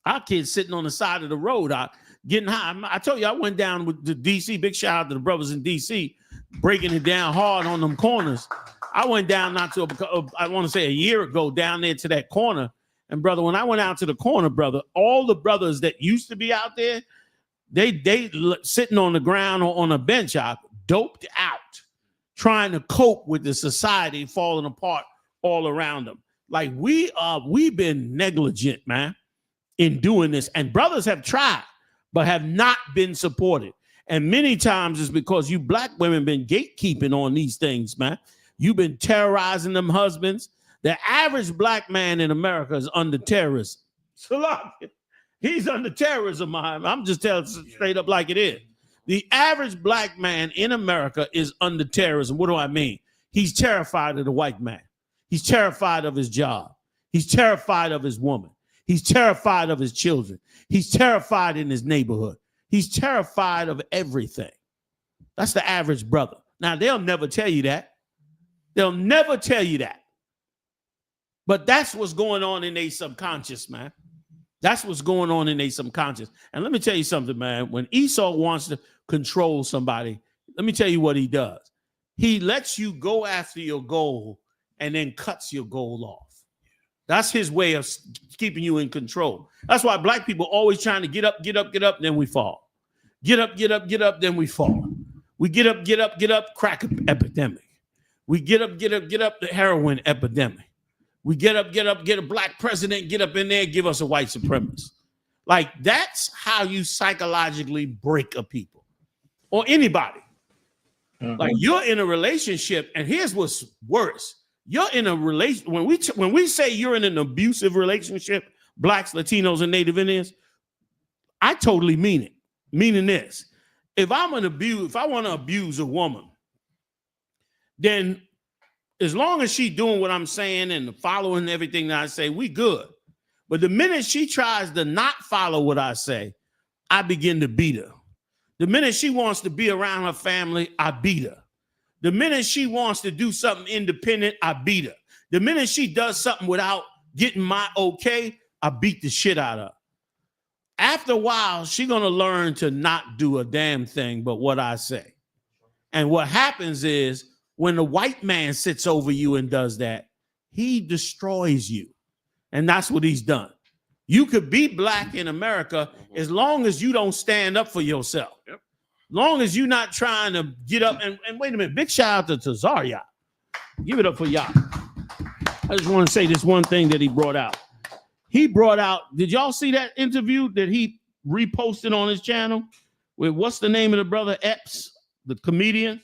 Our kids sitting on the side of the road out getting high. I told you I went down with the DC. Big shout out to the brothers in DC breaking it down hard on them corners. I went down I want to say a year ago down there to that corner. And brother, when I went out to the corner, brother, all the brothers that used to be out there, they sitting on the ground or on a bench out, doped out, trying to cope with the society falling apart all around them. Like, we've been negligent, man, in doing this. And brothers have tried, but have not been supported. And many times it's because you black women been gatekeeping on these things, man. You've been terrorizing them husbands. The average black man in America is under terrorism. SHALAM. He's under terrorism. I'm just telling straight up like it is. The average black man in America is under terrorism. What do I mean? He's terrified of the white man. He's terrified of his job. He's terrified of his woman. He's terrified of his children. He's terrified in his neighborhood. He's terrified of everything. That's the average brother. Now, they'll never tell you that. They'll never tell you that. But that's what's going on in their subconscious, man. That's what's going on in their subconscious. And let me tell you something, man. When Esau wants to control somebody, let me tell you what he does. He lets you go after your goal and then cuts your goal off. That's his way of keeping you in control. That's why black people always trying to get up, then we fall. Get up, then we fall. We get up, crack epidemic. We get up, the heroin epidemic. We get a black president, get up in there, give us a white supremacist. Like, that's how you psychologically break a people or anybody. Like, you're in a relationship, and here's what's worse. You're in a relation when we say you're in an abusive relationship, blacks, Latinos, and Native Indians, I totally mean it. Meaning this. If I want to abuse a woman, then as long as she doing what I'm saying and following everything that I say, we good. But the minute she tries to not follow what I say, I begin to beat her. The minute she wants to be around her family, I beat her. The minute she wants to do something independent, I beat her. The minute she does something without getting my okay, I beat the shit out of her. After a while, she's going to learn to not do a damn thing but what I say. And what happens is when the white man sits over you and does that, he destroys you. And that's what he's done. You could be black in America as long as you don't stand up for yourself. Yep. Long as you're not trying to get up and wait a minute, big shout out to Zaria. Give it up for y'all. I just want to say this one thing that he brought out. He brought out, did y'all see that interview that he reposted on his channel with what's the name of the brother Epps, the comedian?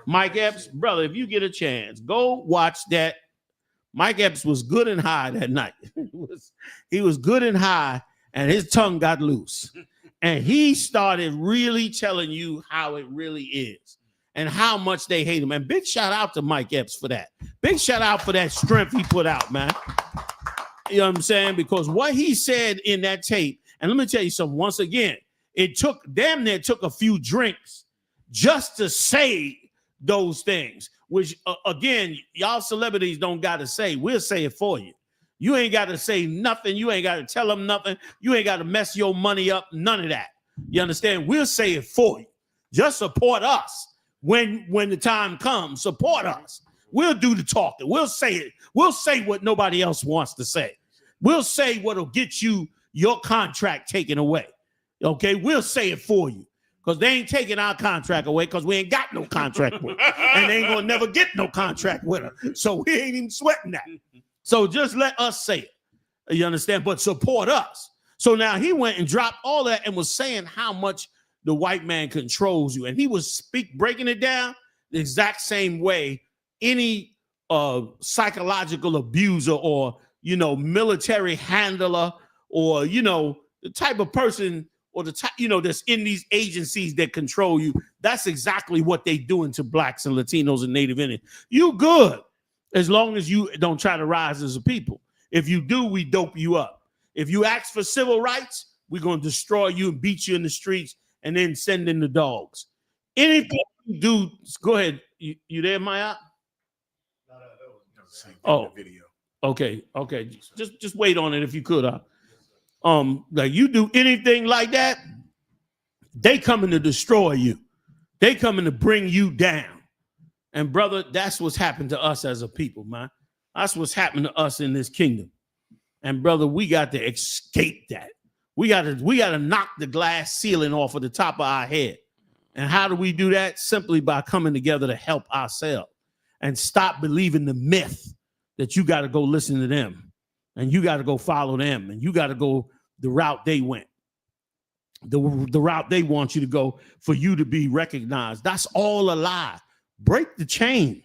Mike Epps. Brother, if you get a chance, go watch that. Mike Epps was good and high that night. He was good and high, and his tongue got loose. And he started really telling you how it really is and how much they hate him. And big shout out to Mike Epps for that. Big shout out for that strength he put out, man. You know what I'm saying? Because what he said in that tape, and let me tell you something, once again, it took damn near took a few drinks just to say those things, which again, y'all celebrities don't got to say. We'll say it for you. You ain't got to say nothing. You ain't got to tell them nothing. You ain't got to mess your money up. None of that. You understand? We'll say it for you. Just support us when the time comes. Support us. We'll do the talking. We'll say it. We'll say what nobody else wants to say. We'll say what'll get you your contract taken away. Okay? We'll say it for you. Because they ain't taking our contract away because we ain't got no contract with her. And they ain't going to never get no contract with her. So we ain't even sweating that. So just let us say it. You understand? But support us. So now he went and dropped all that and was saying how much the white man controls you. And he was breaking it down the exact same way any psychological abuser or, military handler or, the type of person or the type, that's in these agencies that control you. That's exactly what they doing to blacks and Latinos and Native Indians. You good as long as you don't try to rise as a people. If you do, we dope you up. If you ask for civil rights, we're going to destroy you and beat you in the streets and then send in the dogs. Anything you do, go ahead. You there, Maya? Oh, video. Okay. Just wait on it if you could. Like you do anything like that, they coming to destroy you. They coming to bring you down. And brother, that's what's happened to us as a people, man. That's what's happened to us in this kingdom. And brother, we got to escape that. We got to knock the glass ceiling off of the top of our head. And how do we do that? Simply by coming together to help ourselves and stop believing the myth that you got to go listen to them and you got to go follow them and you got to go the route they went, the route they want you to go for you to be recognized. That's all a lie. Break the chain.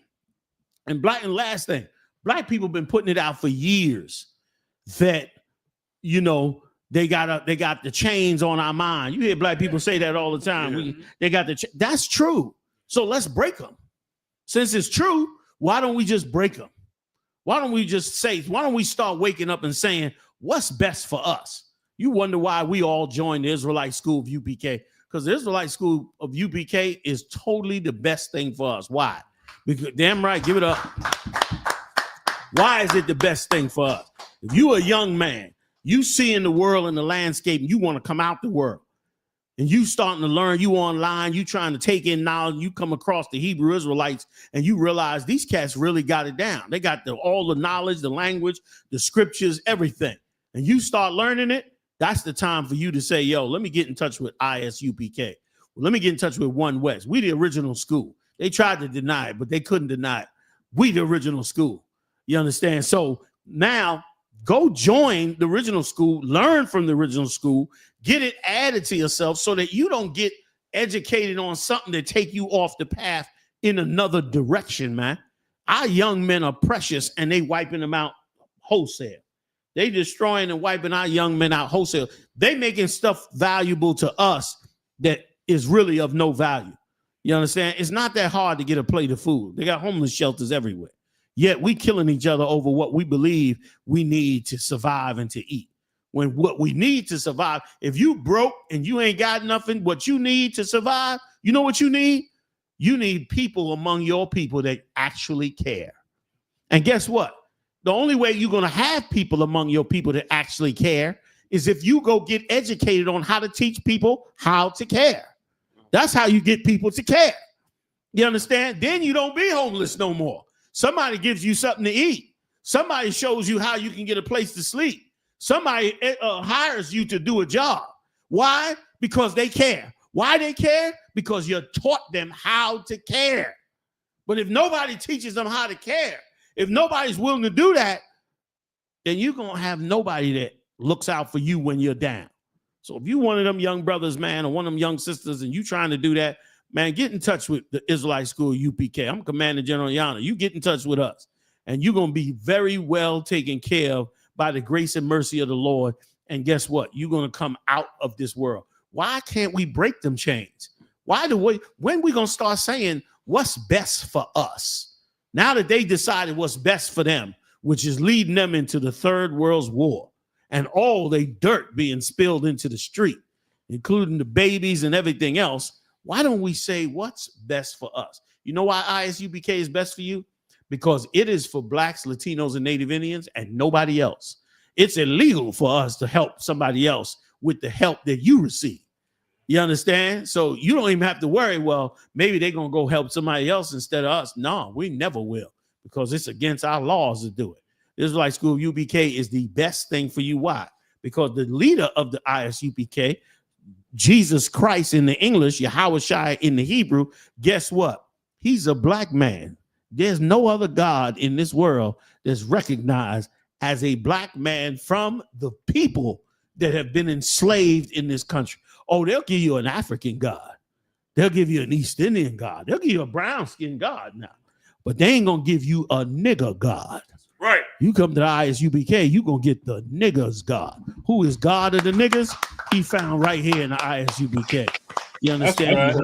And last thing, black people been putting it out for years that, they got the chains on our mind. You hear black people say that all the time. Yeah. They got that's true. So let's break them. Since it's true, why don't we just break them? Why don't we start waking up and saying, what's best for us? You wonder why we all joined the Israelite School of UPK. Because the Israelite School of UPK is totally the best thing for us. Why? Because damn right, give it up. Why is it the best thing for us? If you a young man, you seeing the world and the landscape, and you want to come out the world, and you starting to learn, you online, you trying to take in knowledge, you come across the Hebrew Israelites, and you realize these cats really got it down. They got all the knowledge, the language, the scriptures, everything. And you start learning it, that's the time for you to say, yo, let me get in touch with I.S.U.P.K. let me get in touch with One West. We the original school. They tried to deny it, but they couldn't deny it. We the original school. You understand? So now go join the original school, learn from the original school, get it added to yourself so that you don't get educated on something that take you off the path in another direction, man. Our young men are precious and they wiping them out wholesale. They destroying and wiping our young men out wholesale. They making stuff valuable to us that is really of no value. You understand? It's not that hard to get a plate of food. They got homeless shelters everywhere. Yet we killing each other over what we believe we need to survive and to eat. When what we need to survive, if you broke and you ain't got nothing, what you need to survive, you know what you need? You need people among your people that actually care. And guess what? The only way you're going to have people among your people that actually care is if you go get educated on how to teach people how to care. That's how you get people to care. You understand? Then you don't be homeless no more. Somebody gives you something to eat. Somebody shows you how you can get a place to sleep. Somebody hires you to do a job. Why? Because they care. Why they care? Because you taught them how to care. But if nobody teaches them how to care, if nobody's willing to do that, then you're going to have nobody that looks out for you when you're down. So if you one of them young brothers, man, or one of them young sisters, and you trying to do that, man, get in touch with the Israelite School UPK. I'm Commander General YAHANNA. You get in touch with us, and you're going to be very well taken care of by the grace and mercy of the Lord. And guess what? You're going to come out of this world. Why can't we break them chains? When we going to start saying what's best for us? Now that they decided what's best for them, which is leading them into the third world's war and all they dirt being spilled into the street, including the babies and everything else, why don't we say what's best for us? You know why I.S.U.P.K. is best for you? Because it is for blacks, Latinos, and Native Indians and nobody else. It's illegal for us to help somebody else with the help that you receive. You understand? So you don't even have to worry, well, maybe they're going to go help somebody else instead of us. No, we never will, because it's against our laws to do it. Israelite School of UPK is the best thing for you. Why? Because the leader of the I.S.U.P.K., Jesus Christ in the English, Yahawashi in the Hebrew, guess what? He's a black man. There's no other God in this world that's recognized as a black man from the people that have been enslaved in this country. Oh, they'll give you an African God. They'll give you an East Indian God. They'll give you a brown-skinned God now. But they ain't going to give you a nigger God. Right. You come to the I.S.U.P.K., you're going to get the niggers God. Who is God of the niggers? He found right here in the I.S.U.P.K. You understand?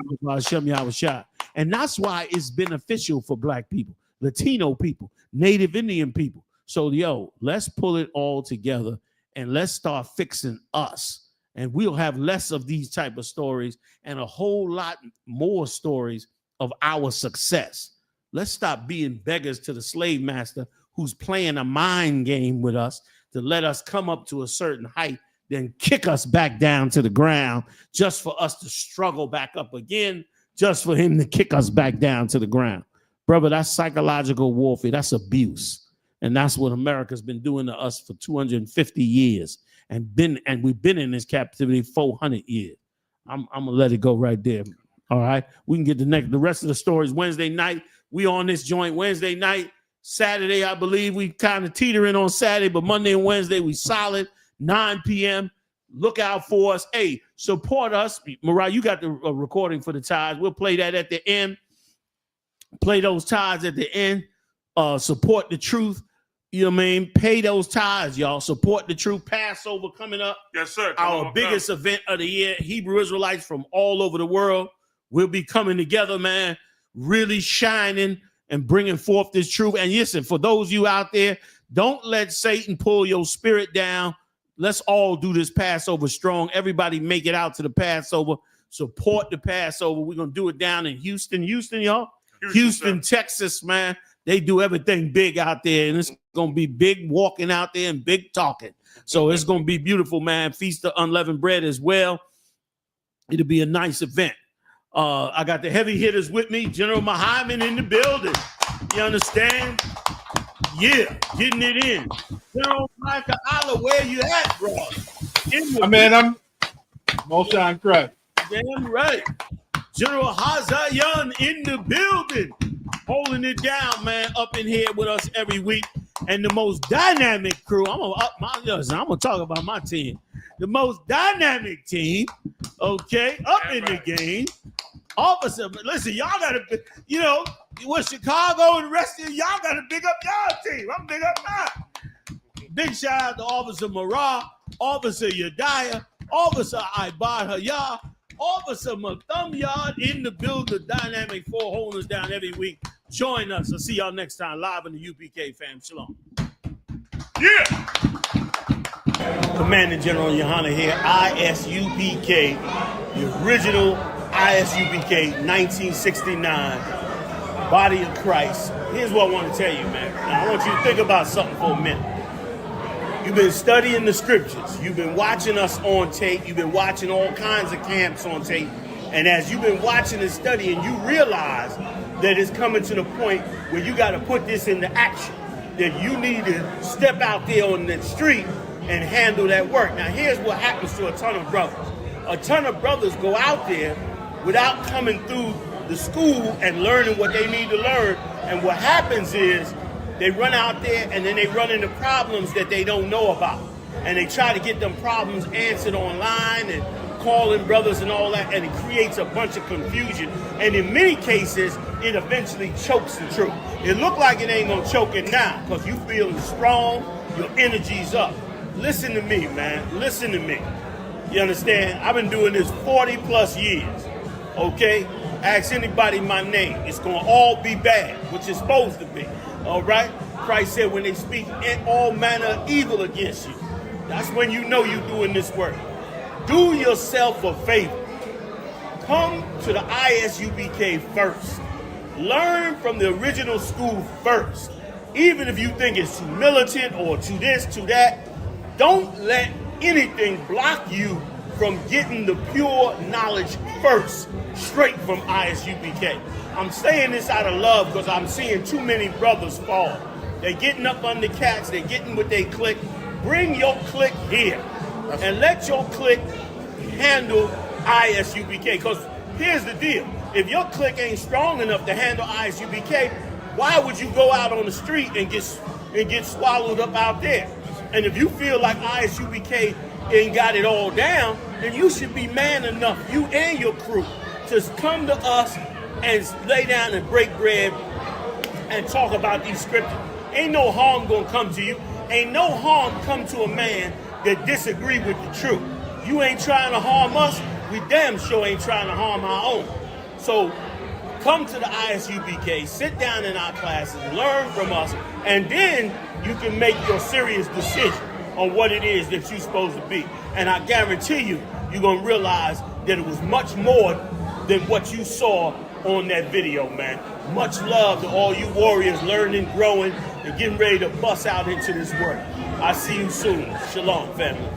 And that's why it's beneficial for black people, Latino people, Native Indian people. So, yo, let's pull it all together and let's start fixing us. And we'll have less of these type of stories and a whole lot more stories of our success. Let's stop being beggars to the slave master who's playing a mind game with us to let us come up to a certain height, then kick us back down to the ground just for us to struggle back up again, just for him to kick us back down to the ground. Brother, that's psychological warfare. That's abuse. And that's what America's been doing to us for 250 years. And we've been in this captivity 400 years. I'm gonna let it go right there. All right. We can get the rest of the stories Wednesday night. We on this joint Wednesday night. Saturday, I believe we kind of teetering on Saturday, but Monday and Wednesday we solid. 9 p.m. Look out for us. Hey, support us. Mariah, you got the recording for the tithes. We'll play that at the end. Play those tithes at the end. Support the truth. You know what I mean? Pay those tithes, y'all. Support the truth. Passover coming up. Yes, sir. Our biggest event of the year. Hebrew Israelites from all over the world will be coming together, man. Really shining and bringing forth this truth. And listen, for those of you out there, don't let Satan pull your spirit down. Let's all do this Passover strong. Everybody make it out to the Passover. Support the Passover. We're going to do it down in Houston, y'all. Houston, Texas, man. They do everything big out there, and it's going to be big walking out there and big talking. So it's going to be beautiful, man. Feast of Unleavened Bread as well. It'll be a nice event. I got the heavy hitters with me. General Muhammad in the building. You understand? Yeah, getting it in. General Michael Allah, where you at, bro? I'm Moshan Craig. Damn right. General Hazayan in the building, holding it down, man, up in here with us every week. And the most dynamic crew, I'm gonna talk about my team. The most dynamic team, okay, up in the game. Officer, listen, y'all gotta, you know, with Chicago and the rest of y'all gotta big up y'all team. I'm big up mine. Big shout out to Officer Marah, Officer Yadiah, Officer Ibad Hayah, Officer Mathumyard in the building, dynamic four holding us down every week. Join us. I'll see y'all next time live in the UPK fam. Shalom. Yeah. Commanding General YAHANNA here, I.S.U.P.K, the original I.S.U.P.K, 1969, Body of Christ. Here's what I want to tell you, man. Now, I want you to think about something for a minute. You've been studying the scriptures. You've been watching us on tape. You've been watching all kinds of camps on tape. And as you've been watching and studying, you realize that it's coming to the point where you got to put this into action. That you need to step out there on the street and handle that work. Now, here's what happens to a ton of brothers. A ton of brothers go out there without coming through the school and learning what they need to learn. And what happens is they run out there and then they run into problems that they don't know about. And they try to get them problems answered online and calling brothers and all that, and it creates a bunch of confusion. And in many cases, it eventually chokes the truth. It look like it ain't gonna choke it now because you feeling strong, your energy's up. Listen to me, man. Listen to me. You understand? I've been doing this 40 plus years. Okay? Ask anybody my name. It's gonna all be bad, which it's supposed to be. All right? Christ said when they speak all manner of evil against you, that's when you know you're doing this work. Do yourself a favor. Come to the I.S.U.P.K first. Learn from the original school first. Even if you think it's too militant or too this, too that, don't let anything block you from getting the pure knowledge first, straight from I.S.U.P.K. I'm saying this out of love because I'm seeing too many brothers fall. They're getting up under cats, they're getting what they click. Bring your clique here and let your clique handle I.S.U.P.K. Because here's the deal. If your clique ain't strong enough to handle I.S.U.P.K, why would you go out on the street and get swallowed up out there? And if you feel like I.S.U.P.K ain't got it all down, then you should be man enough, you and your crew, to come to us and lay down and break bread and talk about these scriptures. Ain't no harm gonna come to you. Ain't no harm come to a man that disagree with the truth. You ain't trying to harm us, we damn sure ain't trying to harm our own. So come to the I.S.U.P.K, sit down in our classes, learn from us, and then you can make your serious decision on what it is that you're supposed to be. And I guarantee you, you're gonna realize that it was much more than what you saw on that video, man. Much love to all you warriors learning, growing, and getting ready to bust out into this work. I'll see you soon. Shalom, family.